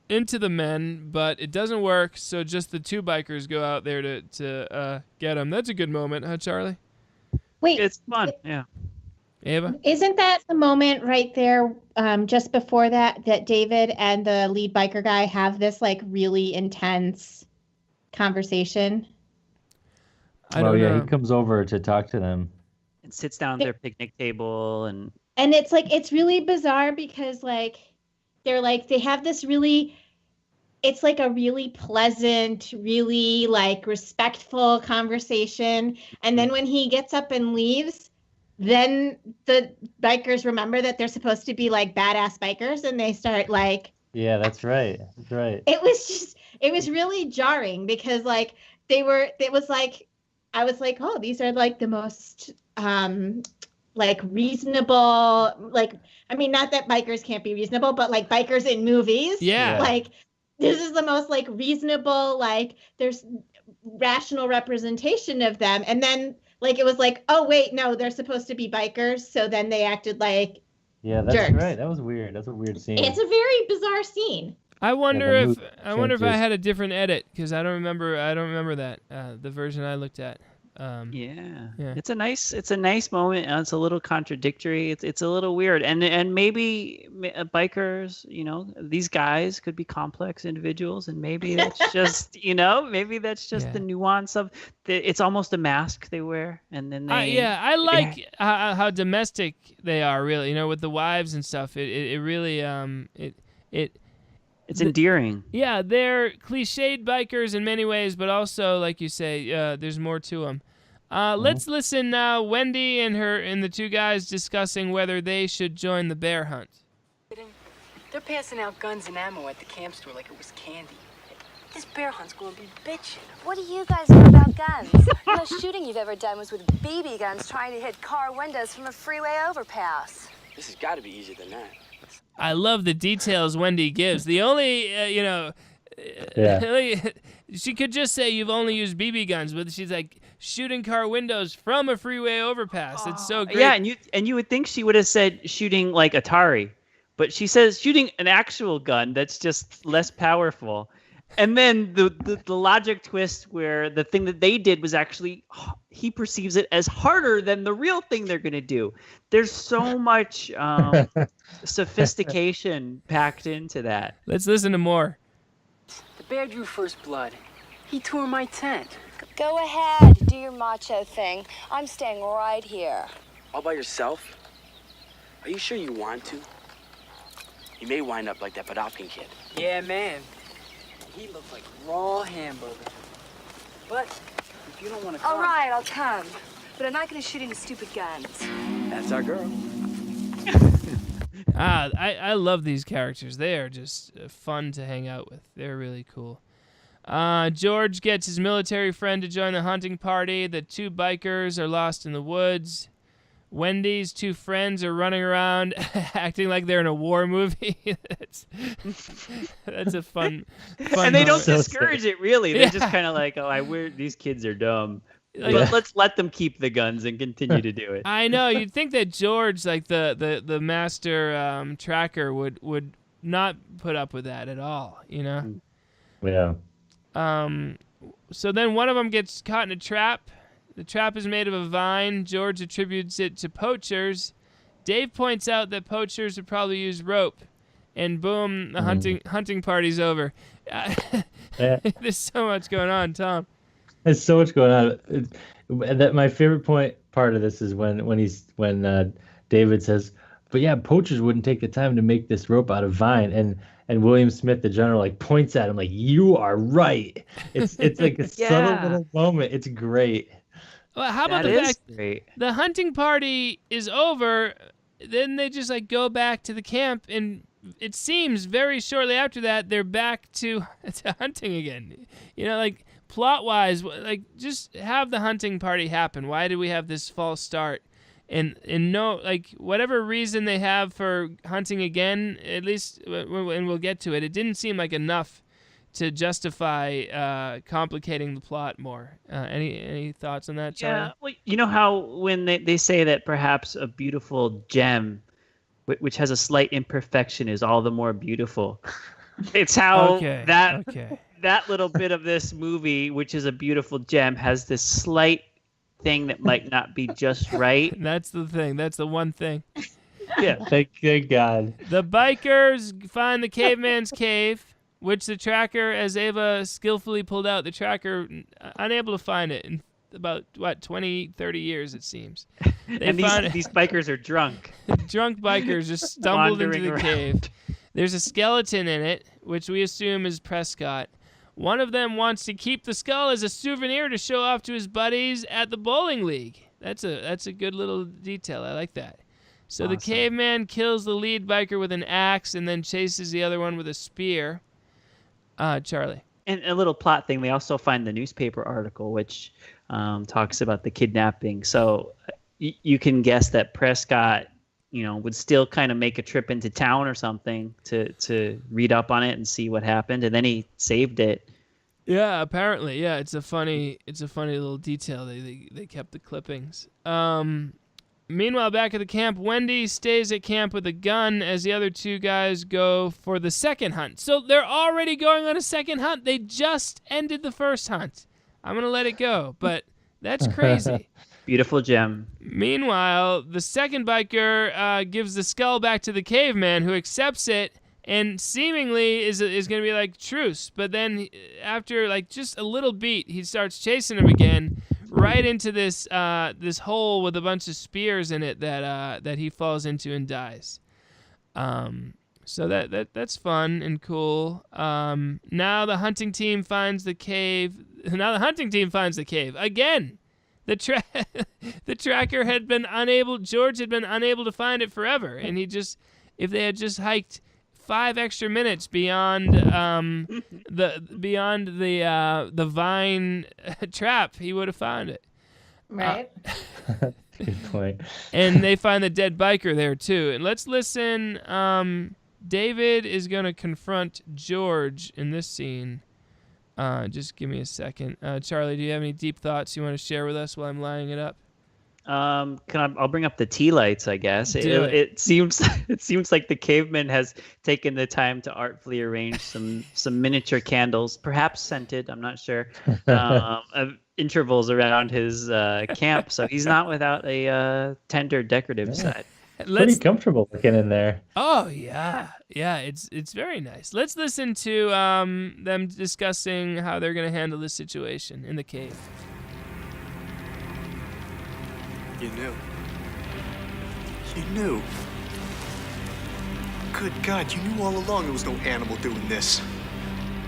into the men, but it doesn't work, so just the two bikers go out there to get him. That's a good moment, huh, Charlie? Wait, it's fun. Yeah. Ava? Isn't that the moment right there, just before that David and the lead biker guy have this like really intense conversation. I don't know. He comes over to talk to them. And sits down at their picnic table and it's really bizarre because like they have this really, it's like a really pleasant, really like respectful conversation. And then when he gets up and leaves, then the bikers remember that they're supposed to be like badass bikers and they start like. Yeah, that's right. That's right. It was really jarring because like I was like, oh, these are like the most like reasonable, like, I mean, not that bikers can't be reasonable, but like bikers in movies. Yeah. Like this is the most like reasonable, like there's rational representation of them. And then like, it was like, oh wait, no, they're supposed to be bikers. So then they acted like that's jerks. right. That was weird. That's a weird scene. It's a very bizarre scene. I wonder if I had a different edit because I don't remember that the version I looked at. Yeah. It's a nice moment. And it's a little contradictory. It's a little weird. And maybe bikers, these guys could be complex individuals, and maybe that's just the nuance of it's almost a mask they wear, and then they. I like how domestic they are, really. with the wives and stuff. It really It's endearing. Yeah, they're cliched bikers in many ways, but also, like you say, there's more to them. Let's listen now. Wendy and the two guys discussing whether they should join the bear hunt. They're passing out guns and ammo at the camp store like it was candy. This bear hunt's gonna be bitchin'. What do you guys know about guns? The most shooting you've ever done was with BB guns trying to hit car windows from a freeway overpass. This has got to be easier than that. I love the details Wendy gives. The only, she could just say you've only used BB guns, but she's like shooting car windows from a freeway overpass. It's so great. Yeah, and you would think she would have said shooting like Atari, but she says shooting an actual gun that's just less powerful. And then the logic twist where the thing that they did was actually, he perceives it as harder than the real thing they're going to do. There's so much sophistication packed into that. Let's listen to more. The bear drew first blood. He tore my tent. Go ahead, do your macho thing. I'm staying right here. All by yourself? Are you sure you want to? You may wind up like that Podolkin kid. Yeah, man. He looked like raw hamburger. But if you don't want to come... All right, I'll come. But I'm not going to shoot any stupid guns. That's our girl. I love these characters. They are just fun to hang out with. They're really cool. George gets his military friend to join the hunting party. The two bikers are lost in the woods. Wendy's two friends are running around acting like they're in a war movie. That's a fun and they don't discourage it, really. They're just kind of like, these kids are dumb. Let's let them keep the guns and continue to do it. I know. You'd think that George, like the master tracker, would not put up with that at all, Yeah. So then one of them gets caught in a trap. The trap is made of a vine. George attributes it to poachers. Dave points out that poachers would probably use rope. And boom, the hunting party's over. There's so much going on, Tom. There's so much going on. That my favorite part of this is when David says, "But yeah, poachers wouldn't take the time to make this rope out of vine." And William Smith, the general, like points at him like, "You are right." It's like a subtle little moment. It's great. Well, how about the fact the hunting party is over, then they just like go back to the camp, and it seems very shortly after that they're back to hunting again. Like plot-wise, like just have the hunting party happen. Why did we have this false start? And no, like whatever reason they have for hunting again, at least, and we'll get to it, it didn't seem like enough to justify complicating the plot more. Any thoughts on that, Charlie? Yeah, well, you know how when they say that perhaps a beautiful gem, which has a slight imperfection, is all the more beautiful. It's how that little bit of this movie, which is a beautiful gem, has this slight thing that might not be just right. That's the thing. That's the one thing. Yeah, thank God. The bikers find the caveman's cave. which the tracker, as Ava skillfully pulled out, the tracker unable to find it in about 20, 30 years, it seems. And these bikers are drunk. Drunk bikers just stumbled into the Wandering cave. There's a skeleton in it, which we assume is Prescott. One of them wants to keep the skull as a souvenir to show off to his buddies at the bowling league. That's a good little detail. I like that. So the caveman kills the lead biker with an axe and then chases the other one with a spear. Charlie. And a little plot thing, they also find the newspaper article, which talks about the kidnapping. So you can guess that Prescott, would still kind of make a trip into town or something to read up on it and see what happened, and then he saved it. Yeah, apparently, yeah. It's a funny little detail. They kept the clippings. Meanwhile, back at the camp, Wendy stays at camp with a gun as the other two guys go for the second hunt. So they're already going on a second hunt. They just ended the first hunt. I'm gonna let it go, but that's crazy. Beautiful gem. Meanwhile, the second biker gives the skull back to the caveman, who accepts it and seemingly is going to be like, truce. But then after like just a little beat, he starts chasing him again right into this this hole with a bunch of spears in it that he falls into and dies. So that's fun and cool. Now the hunting team finds the cave. Again. The tracker had been unable. George had been unable to find it forever, and if they had just hiked 5 extra minutes beyond the vine trap, he would have found it. Right. Good point. And they find the dead biker there too. And let's listen. David is going to confront George in this scene. Just give me a second. Charlie, do you have any deep thoughts you want to share with us while I'm lining it up? I'll bring up the tea lights, I guess. It seems like the caveman has taken the time to artfully arrange some miniature candles, perhaps scented, I'm not sure, of intervals around his camp. So he's not without a tender decorative side. Pretty comfortable looking in there. Oh yeah, it's very nice. Let's listen to them discussing how they're gonna handle this situation in the cave. You knew. Good God, you knew all along there was no animal doing this.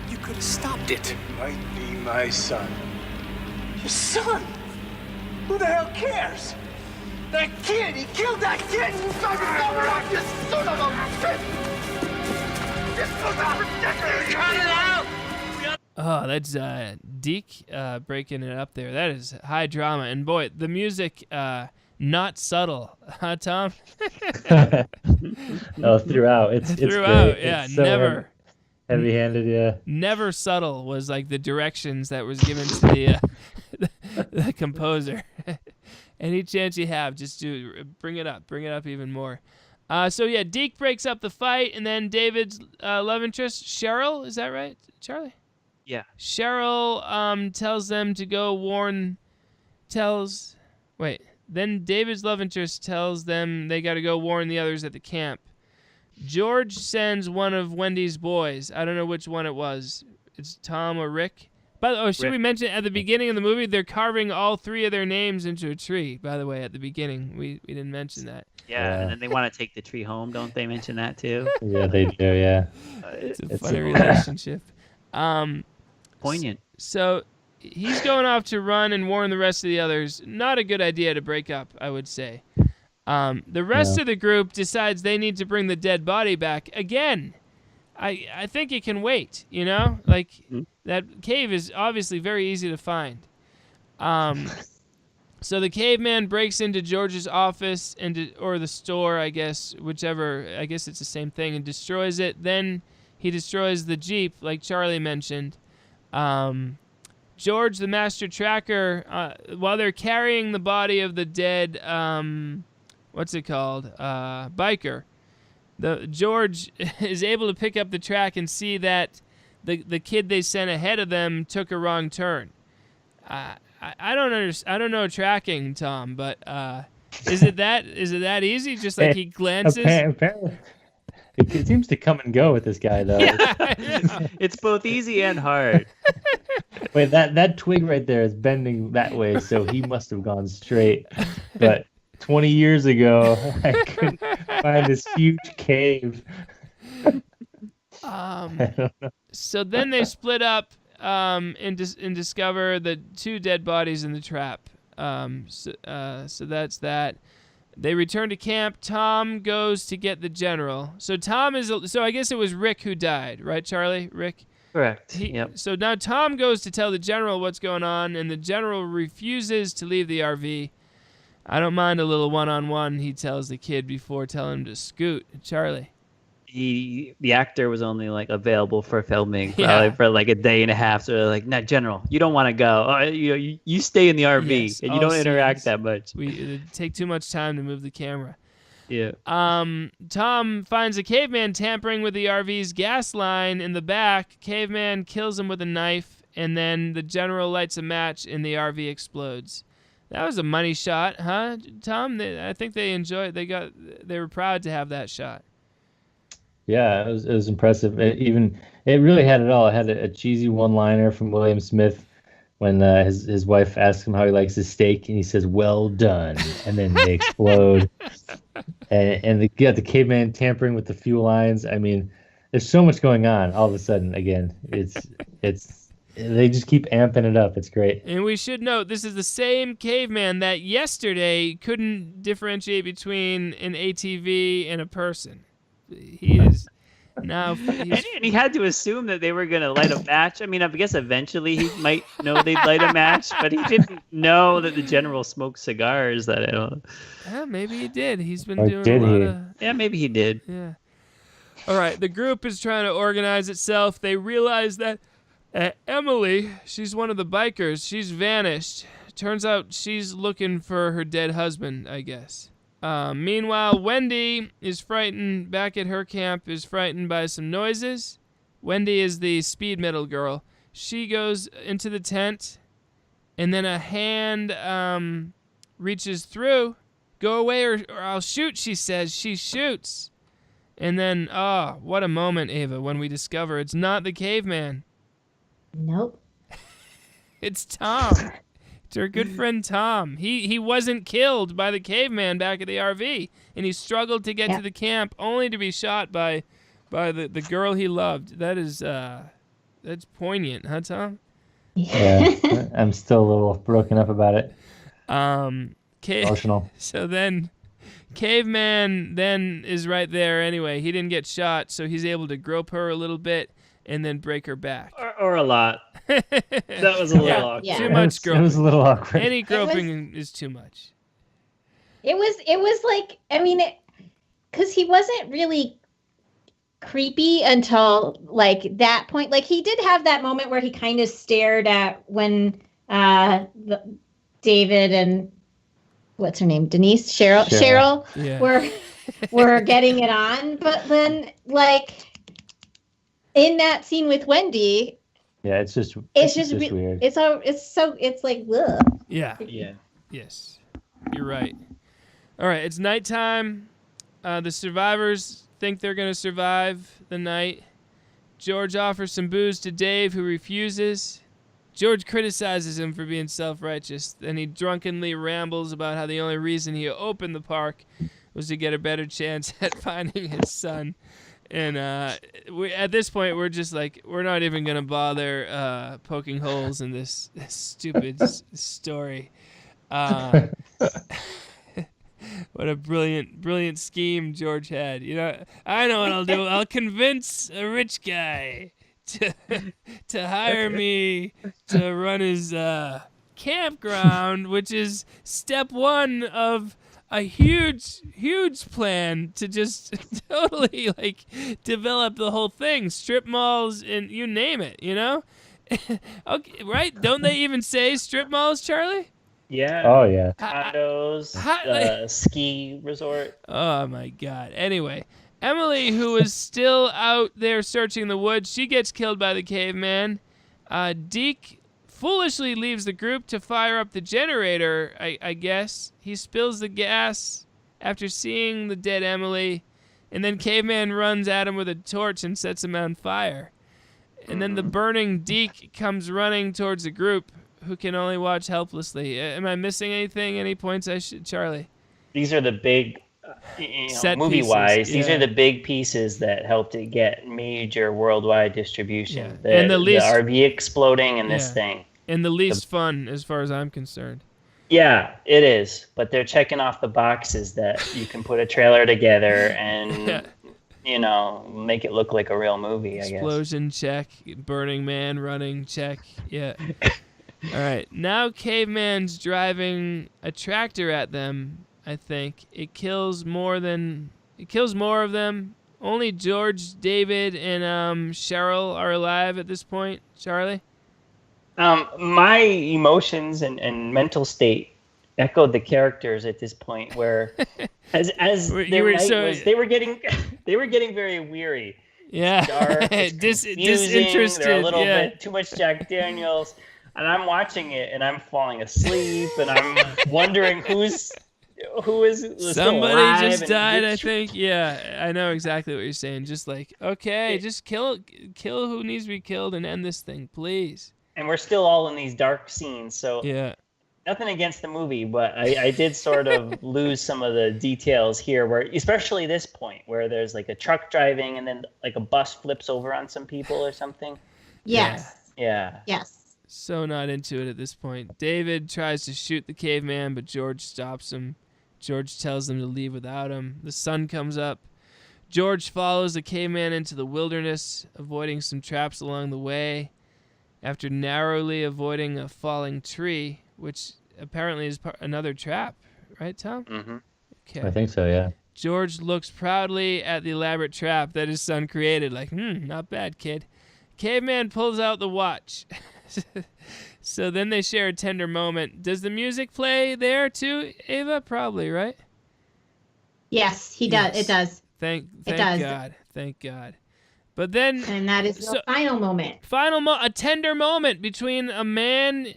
You could have stopped it. Might be my son. Your son? Who the hell cares? That kid! He killed that kid! You guys are cover up, you son of a bitch! This was not ridiculous! Cut it out! Oh, that's Deke breaking it up there. That is high drama. And boy, the music, not subtle, huh, Tom? Oh, throughout. It's throughout, great. yeah, it's so never. Heavy-handed, yeah. Never subtle was like the directions that was given to the composer. Any chance you have, just bring it up even more. So yeah, Deke breaks up the fight, and then David's love interest, Cheryl, is that right, Charlie? Yeah. Cheryl tells them to go warn. Then David's love interest tells them they got to go warn the others at the camp. George sends one of Wendy's boys. I don't know which one it was. It's Tom or Rick. Should we mention at the beginning of the movie, they're carving all 3 of their names into a tree, by the way, at the beginning. We didn't mention that. Yeah, and then they want to take the tree home. Don't they mention that too? Yeah, they do, yeah. It's a funny relationship. Poignant. So he's going off to run and warn the rest of the others. Not a good idea to break up, I would say. The rest of the group decides they need to bring the dead body back again. I think it can wait, Like, that cave is obviously very easy to find. So the caveman breaks into George's office or the store, I guess, whichever. I guess it's the same thing, and destroys it. Then he destroys the Jeep, like Charlie mentioned. George, the master tracker, while they're carrying the body of the dead, biker, George is able to pick up the track and see that the kid they sent ahead of them took a wrong turn. I don't know tracking, Tom, but is it that easy? Just like he glances. It seems to come and go with this guy, though. It's both easy and hard. Wait, that twig right there is bending that way, so he must have gone straight. But 20 years ago, I couldn't find this huge cave. So then they split up and discover the 2 dead bodies in the trap. So that's that. They return to camp. Tom goes to get the general. So I guess it was Rick who died, right, Charlie? Rick? Correct. Yep. So now Tom goes to tell the general what's going on, and the general refuses to leave the RV. I don't mind a little one-on-one, he tells the kid before telling him to scoot. Charlie? The actor was only like available for filming probably for like a day and a half. So they're like, "No, General, you don't want to go. You stay in the RV and you don't interact that much. We take too much time to move the camera." Yeah. Tom finds a caveman tampering with the RV's gas line in the back. Caveman kills him with a knife, and then the general lights a match and the RV explodes. That was a money shot, huh, Tom? I think they enjoyed. They were proud to have that shot. Yeah, it was impressive. It really had it all. It had a cheesy one-liner from William Smith when his wife asks him how he likes his steak, and he says, "Well done," and then they explode. and the caveman tampering with the fuel lines. I mean, there's so much going on all of a sudden. Again, it's they just keep amping it up. It's great. And we should note this is the same caveman that yesterday couldn't differentiate between an ATV and a person. He is now. And he had to assume that they were going to light a match. I mean, I guess eventually he might know they'd light a match, but he didn't know that the general smoked cigars. Yeah, maybe he did. He's been doing a lot of. Yeah, maybe he did. Yeah. All right. The group is trying to organize itself. They realize that Emily, she's one of the bikers. She's vanished. Turns out she's looking for her dead husband, I guess. Meanwhile, Wendy is frightened. Back at her camp, is frightened by some noises. Wendy is the speed metal girl. She goes into the tent, and then a hand reaches through. "Go away or I'll shoot," she says. She shoots. And then, what a moment, Ava, when we discover it's not the caveman. Nope. It's Tom. It's our good friend Tom. He wasn't killed by the caveman back at the RV, and he struggled to get to the camp only to be shot by the girl he loved. That's poignant, huh, Tom? Yeah, I'm still a little broken up about it. Emotional. So then, caveman then is right there anyway. He didn't get shot, so he's able to grope her a little bit and then break her back. Or a lot. That was a little awkward. Yeah. Too much groping. It was a little awkward. Any groping is too much. It was like, I mean, because he wasn't really creepy until like that point. Like he did have that moment where he kind of stared at when David and what's her name, Cheryl Yeah. were getting it on, but then like in that scene with Wendy, yeah, it's just weird. It's like ugh. Yeah. Yes, you're right. All right, it's nighttime. The survivors think they're going to survive the night. George offers some booze to Dave, who refuses. George criticizes him for being self-righteous. Then he drunkenly rambles about how the only reason he opened the park was to get a better chance at finding his son. And at this point, we're just like, we're not even going to bother poking holes in this stupid story. What a brilliant scheme George had. You know, I know what I'll do. I'll convince a rich guy to hire me to run his campground, which is step one of a huge plan to just totally like develop the whole thing. Strip malls and you name it, you know? Okay, right? Don't they even say strip malls, Charlie? Yeah. Oh, yeah. Condos, ski resort. Oh, my God. Anyway, Emily, who is still out there searching the woods, she gets killed by the caveman. Deke foolishly leaves the group to fire up the generator, I guess. He spills the gas after seeing the dead Emily, And then Caveman runs at him with a torch and sets him on fire. And then the burning Deke comes running towards the group, who can only watch helplessly. Am I missing anything? Any points I should, Charlie? These are the big, movie-wise, these are the big pieces that helped it get major worldwide distribution. Yeah. And the RV exploding and this thing. And the least fun, as far as I'm concerned. Yeah, it is. But they're checking off the boxes that you can put a trailer together and, make it look like a real movie, I guess. Explosion, check. Burning Man, running, check. Yeah. All right. Now Caveman's driving a tractor at them, I think. It kills more of them. Only George, David, and Cheryl are alive at this point. Charlie? My emotions and mental state echoed the characters at this point, where as their night was, they were getting very weary. Yeah, it's dark, it's disinterested. They're a little bit too much Jack Daniels, and I'm watching it and I'm falling asleep, and I'm wondering who is somebody just died. I think. Yeah, I know exactly what you're saying. Just like, okay, just kill who needs to be killed and end this thing, please. And we're still all in these dark scenes, so nothing against the movie, but I did sort of lose some of the details here, where especially this point where there's like a truck driving and then like a bus flips over on some people or something. Yes. Yeah. Yes. So not into it at this point. David tries to shoot the caveman, but George stops him. George tells them to leave without him. The sun comes up. George follows the caveman into the wilderness, avoiding some traps along the way. After narrowly avoiding a falling tree, which apparently is another trap, right, Tom? Mm-hmm. Okay. I think so, yeah. George looks proudly at the elaborate trap that his son created, like, not bad, kid. Caveman pulls out the watch. So then they share a tender moment. Does the music play there too, Ava? Probably, right? Yes, he does. It does. Thank God. Thank God. But then, and that is the final moment. A tender moment between a man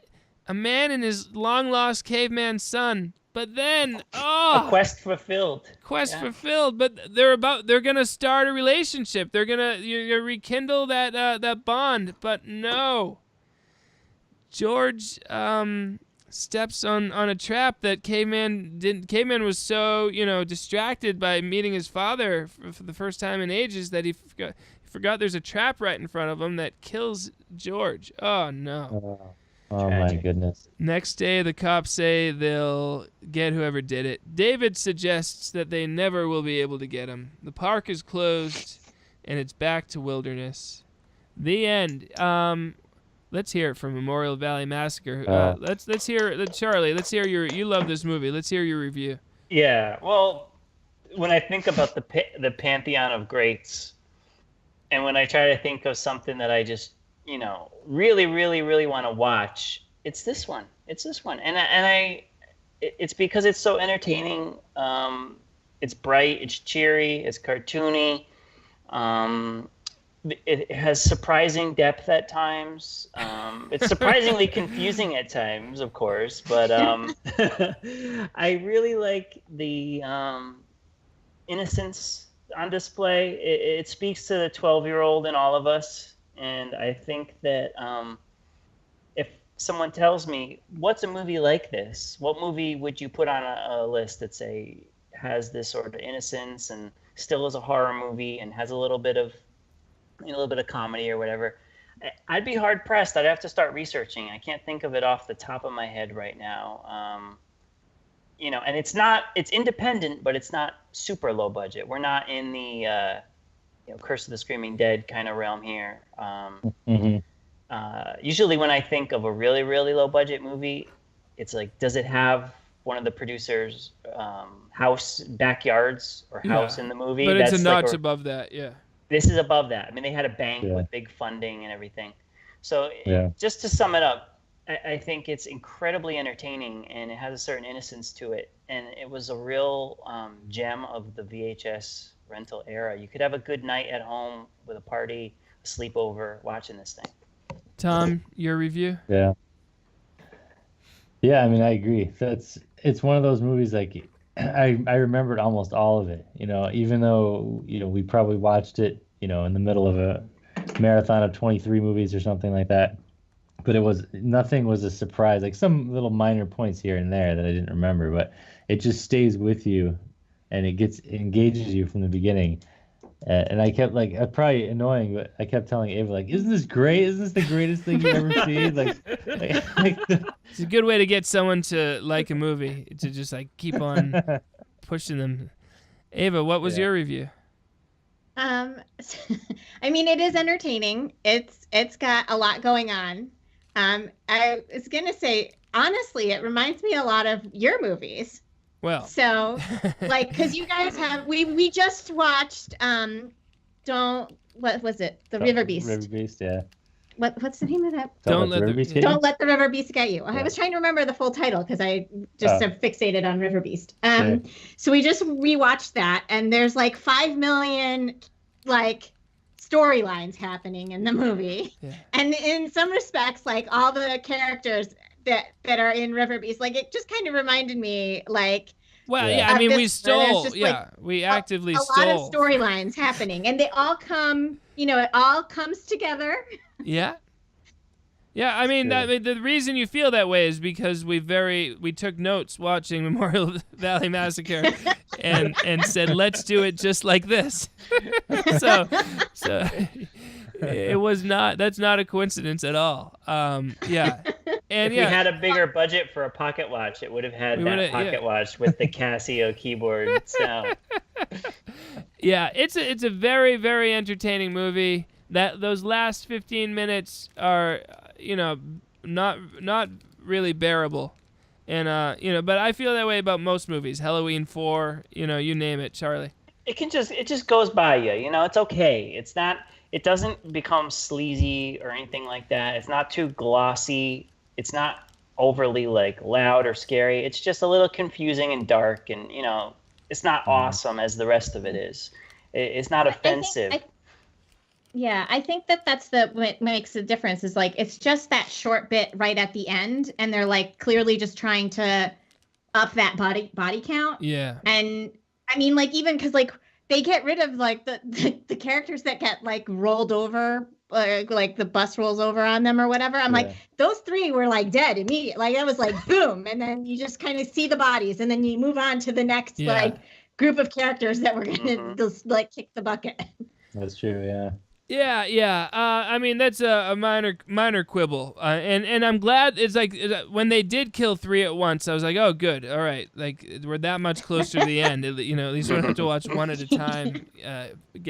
and his long lost caveman son. But then, a quest fulfilled. Fulfilled. But they're gonna start a relationship. You're gonna rekindle that bond. But no, George steps on a trap that caveman didn't. Caveman was so distracted by meeting his father for the first time in ages that he forgot there's a trap right in front of him that kills George. Oh no. Oh my goodness. Next day, the cops say they'll get whoever did it. David suggests that they never will be able to get him. The park is closed, and it's back to wilderness. The end. Let's hear it from Memorial Valley Massacre. Let's hear Charlie. Let's hear you love this movie. Let's hear your review. Yeah. Well, when I think about the pantheon of greats, and when I try to think of something that I just really, really, really want to watch, it's this one. And it's because it's so entertaining. It's bright, it's cheery, it's cartoony. It has surprising depth at times. It's surprisingly confusing at times, of course, but I really like the innocence on display. It speaks to the 12-year-old in all of us. And I think that if someone tells me, what's a movie like this? What movie would you put on a list that has this sort of innocence and still is a horror movie and has a little bit of comedy or whatever? I'd be hard pressed. I'd have to start researching. I can't think of it off the top of my head right now. And it's independent, but it's not super low budget. We're not in the Curse of the Screaming Dead kind of realm here. Usually when I think of a really, really low budget movie, it's like, does it have one of the producers' backyards or house in the movie? But it's a notch above that, yeah. This is above that. I mean, they had a bank with big funding and everything. So just to sum it up, I think it's incredibly entertaining and it has a certain innocence to it. And it was a real gem of the VHS rental era. You could have a good night at home with a party, a sleepover, watching this thing. Tom, your review? Yeah, I mean, I agree. It's one of those movies, like, I remembered almost all of it. Even though we probably watched it in the middle of a marathon of 23 movies or something like that. But nothing was a surprise. Like some little minor points here and there that I didn't remember, but it just stays with you, and it engages you from the beginning. And I kept probably annoying, but I kept telling Ava "Isn't this great? Isn't this the greatest thing you've ever seen?" It's a good way to get someone to like a movie, to just keep on pushing them. Ava, what was your review? I mean, it is entertaining. It's got a lot going on. I was gonna say, honestly, it reminds me a lot of your movies. Well, so because you guys we just watched what was it, the River Beast? River Beast, yeah. What's the name of that? Don't let the River Beast get you? Don't Let the River Beast Get You. I was trying to remember the full title because I just am fixated on River Beast. So we just rewatched that, and there's 5 million storylines happening in the movie, and in some respects, all the characters that are in River Beast, it just kind of reminded me Well, yeah, I mean, we stole. We actively stole. A lot of storylines happening, and they all come. It all comes together. Yeah. Yeah, I mean, the reason you feel that way is because we took notes watching Memorial Valley Massacre, and said, let's do it just like this. so it was not. That's not a coincidence at all. Yeah. And if we had a bigger budget for a pocket watch, it would have had that pocket watch with the Casio keyboard sound. Yeah, it's a very, very entertaining movie. Those last 15 minutes are, not really bearable, and but I feel that way about most movies. Halloween 4, you name it, Charlie. It just goes by you. It's okay. It's not. It doesn't become sleazy or anything like that. It's not too glossy. It's not overly loud or scary. It's just a little confusing and dark, and it's not awesome as the rest of it is. It's not offensive. I think that's what makes the difference is it's just that short bit right at the end, and they're clearly just trying to up that body count. Yeah. And I mean even because they get rid of the characters that get rolled over, the bus rolls over on them or whatever. I'm those 3 were dead immediately. That was boom, and then you just kind of see the bodies, and then you move on to the next group of characters that were gonna just kick the bucket. That's true, yeah. Yeah. I mean, that's a minor quibble, and I'm glad it's when they did kill 3 at once. I was like, oh, good, all right. We're that much closer to the end. At least we don't have to watch one at a time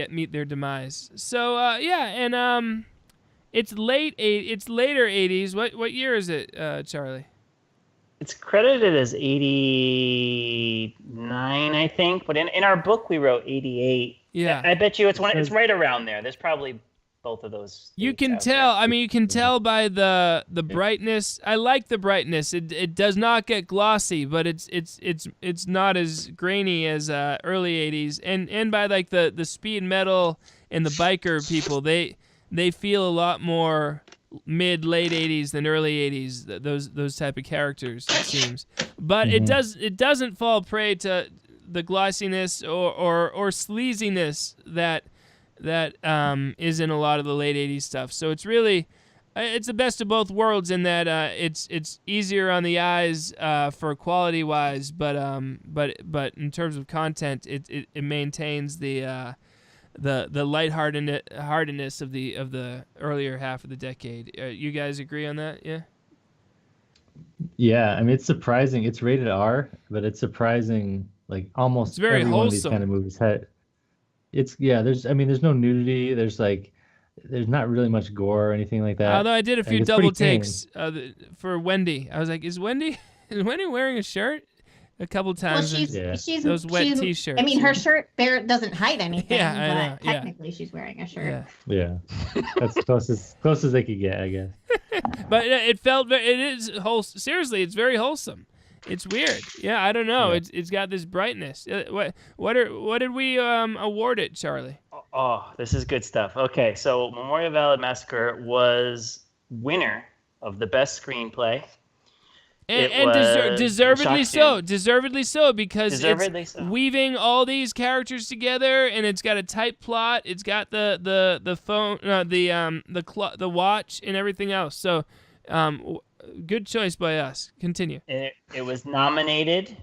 meet their demise. So and it's later 80s. What year is it, Charlie? It's credited as 89, I think, but in our book we wrote 88. Yeah, I bet you it's right around there. There's probably both of those. You can tell. I mean, you can tell by the brightness. I like the brightness. It does not get glossy, but it's not as grainy as early 80s. And by the speed metal and the biker people, they feel a lot more mid-late 80s than early 80s. Those type of characters, it seems. But it doesn't fall prey to the glossiness or sleaziness that is in a lot of the late 80s stuff. So it's really it's the best of both worlds in that it's easier on the eyes for quality wise, but in terms of content it maintains the lightheartedness of the earlier half of the decade. You guys agree on that? Yeah. Yeah, I mean, it's surprising. It's rated R, but it's surprising. Almost it's very every wholesome. One of these kind of movies there's no nudity. There's not really much gore or anything like that. Although I did a few double takes for Wendy. I was like, is Wendy wearing a shirt? A couple times. Well, she's those wet T-shirts. I mean, her shirt doesn't hide anything. Yeah, I know. But technically, she's wearing a shirt. Yeah. That's close as they could get, I guess. But it felt it is wholesome. Seriously, it's very wholesome. It's weird. Yeah, I don't know. Yeah. It's got this brightness. What did we award it, Charlie? Oh, this is good stuff. Okay, so Memorial Valley Massacre was winner of the best screenplay. And deservedly so, because it's weaving all these characters together, and it's got a tight plot. It's got the phone, the watch, and everything else. So, good choice by us. Continue. It was nominated,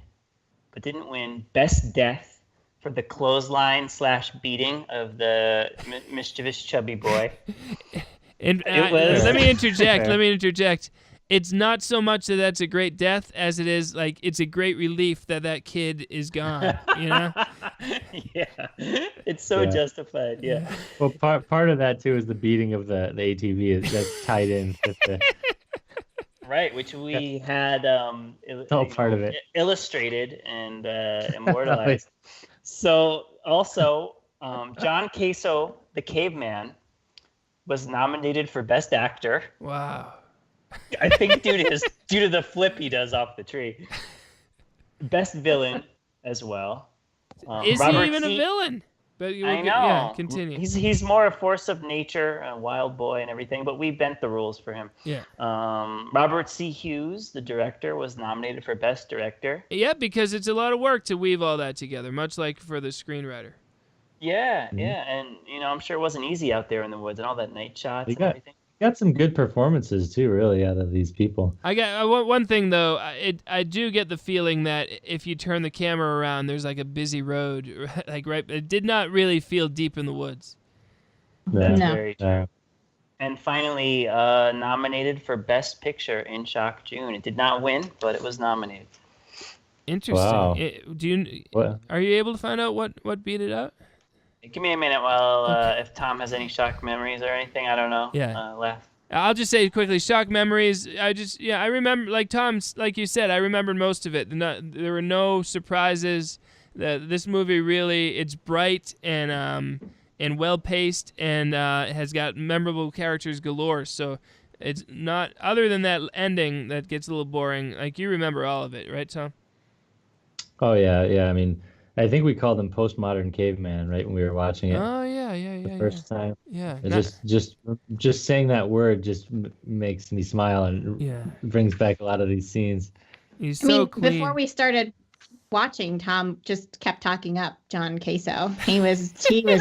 but didn't win Best Death for the clothesline / beating of the mischievous chubby boy. And let me interject. It's not so much that that's a great death as it is like it's a great relief that kid is gone. You know? Yeah, it's so justified. Yeah. Well, part of that too is the beating of the ATV that's tied in with the. Right, which we had part of it illustrated and immortalized. So also, John Caso, the caveman, was nominated for Best Actor. Wow. I think due to the flip he does off the tree. Best Villain as well. Is he even a villain? But I know. Yeah, continue. He's more a force of nature, a wild boy and everything, but we bent the rules for him. Yeah. Robert C. Hughes, the director, was nominated for Best Director. Yeah, because it's a lot of work to weave all that together, much like for the screenwriter. Yeah, and I'm sure it wasn't easy out there in the woods and all that night shots and everything. Got some good performances too, really, out of these people. I got one thing though. I do get the feeling that if you turn the camera around, there's like a busy road, like right. It did not really feel deep in the woods. That's very true. And finally, nominated for Best Picture in Shock June. It did not win, but it was nominated. Interesting. Wow. Are you able to find out what beat it out? Give me a minute while if Tom has any shock memories or anything. I don't know. Yeah. Left. I'll just say quickly, shock memories. I remember, like Tom's, like you said, I remembered most of it. There were no surprises. This movie really, it's bright and well paced and has got memorable characters galore. So it's not, other than that ending that gets a little boring. Like you remember all of it, right, Tom? Oh yeah. I mean, I think we called him postmodern caveman, right, when we were watching it. Oh yeah. The first time. Yeah. Just saying that word just makes me smile and brings back a lot of these scenes. He's so clean. Before we started watching, Tom just kept talking up John Caso. He was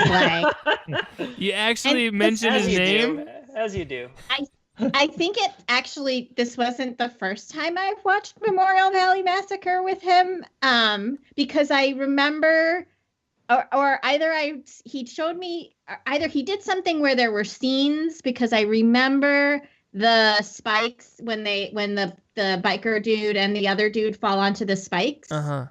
like. You actually mentioned his name? As you do. I think this wasn't the first time I've watched Memorial Valley Massacre with him, because I remember, or he showed me, either he did something where there were scenes, because I remember the spikes when the biker dude and the other dude fall onto the spikes. Uh-huh.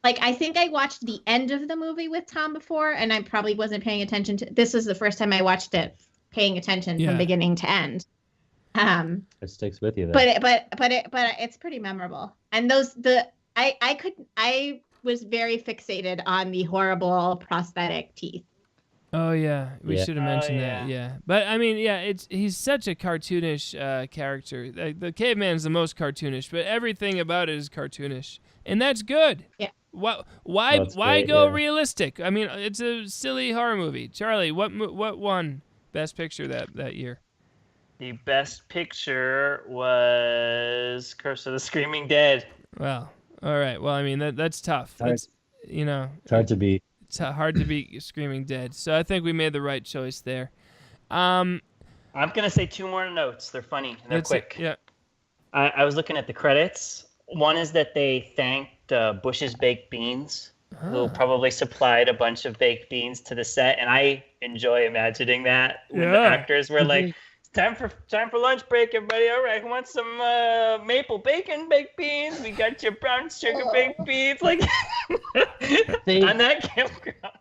Like, I think I watched the end of the movie with Tom before, and I probably wasn't paying attention to. This was the first time I watched it, paying attention from beginning to end. It sticks with you, though. But it's pretty memorable. And I was very fixated on the horrible prosthetic teeth. Oh yeah, we should have mentioned that. Yeah, but I mean, he's such a cartoonish character. The caveman's the most cartoonish, but everything about it is cartoonish, and that's good. Yeah. Why go realistic? I mean, it's a silly horror movie. Charlie, what won Best Picture that year? The Best Picture was Curse of the Screaming Dead. Well, all right. Well, I mean that's tough. It's hard to beat. It's hard to beat Screaming Dead. So I think we made the right choice there. I'm gonna say two more notes. They're funny and they're quick. Yeah. I was looking at the credits. One is that they thanked Bush's Baked Beans, who probably supplied a bunch of baked beans to the set, and I enjoy imagining that when the actors were like, "Time for lunch break, everybody! All right, who wants some maple bacon baked beans? We got your brown sugar baked beans." Like on that campground.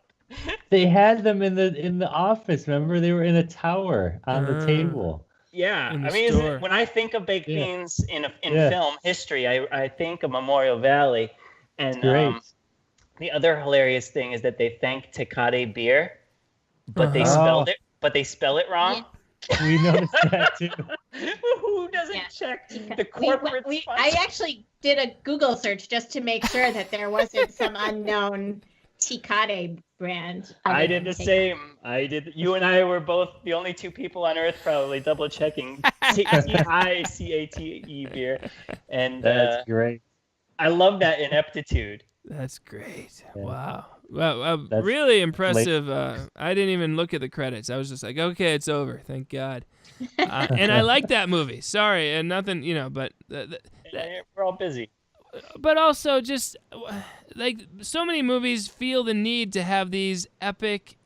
They had them in the office. Remember, they were in a tower on the table. Yeah, I mean, when I think of baked beans in film history, I think of Memorial Valley, and the other hilarious thing is that they thank Tecate beer, but they spell it wrong. We noticed that too. Who doesn't check the corporate? I actually did a Google search just to make sure that there wasn't some unknown Tecate brand. I did the same. I did. You and I were both the only two people on Earth probably double checking TICATE beer, and that's great. I love that ineptitude. That's great. Yeah. Wow. Well, That's really impressive. I didn't even look at the credits. I was just like, okay, it's over. Thank God. And I like that movie. Sorry, and nothing, but we're all busy. But also, just like so many movies feel the need to have these epic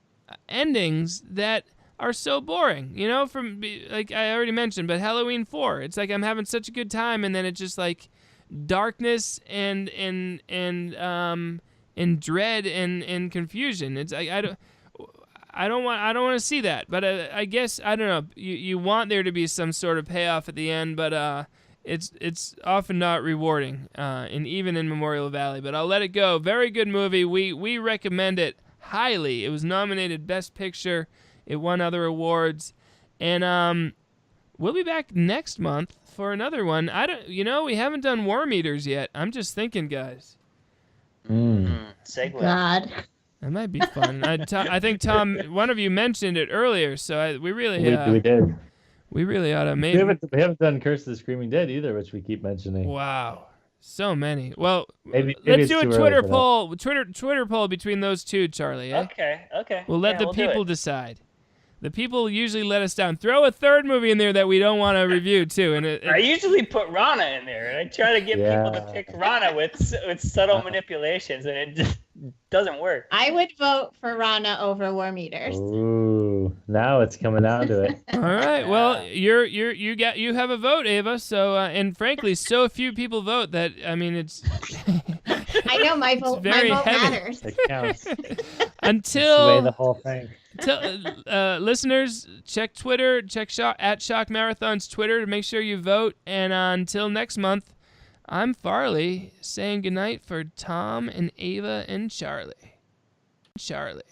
endings that are so boring. From like I already mentioned, but Halloween 4. It's like I'm having such a good time, and then it's just like darkness and dread and confusion. It's like I don't want to see that. But I guess I don't know. You want there to be some sort of payoff at the end, but it's often not rewarding. And even in Memorial Valley. But I'll let it go. Very good movie. We recommend it highly. It was nominated Best Picture. It won other awards, and we'll be back next month for another one. We haven't done Worm Eaters yet. I'm just thinking, guys. Segue. God. That might be fun. I think, Tom, one of you mentioned it earlier, so we really we did. We really ought to make. We haven't done Curse of the Screaming Dead either, which we keep mentioning. Wow, so many. Well, maybe let's do a Twitter poll. Twitter poll between those two, Charlie. Eh? Okay. We'll let the people decide. The people usually let us down. Throw a third movie in there that we don't want to review too. And I usually put Rana in there, and I try to get people to pick Rana with subtle manipulations, and it just doesn't work. I would vote for Rana over Worm Eaters. Ooh, now it's coming down to it. All right. Well, you have a vote, Ava. So and frankly, so few people vote that it's. I know my vote matters. It counts. Until sway the whole thing. Listeners, check Twitter, check at ShockMarathons Twitter to make sure you vote. And until next month, I'm Farley saying goodnight for Tom and Ava and Charlie. Charlie.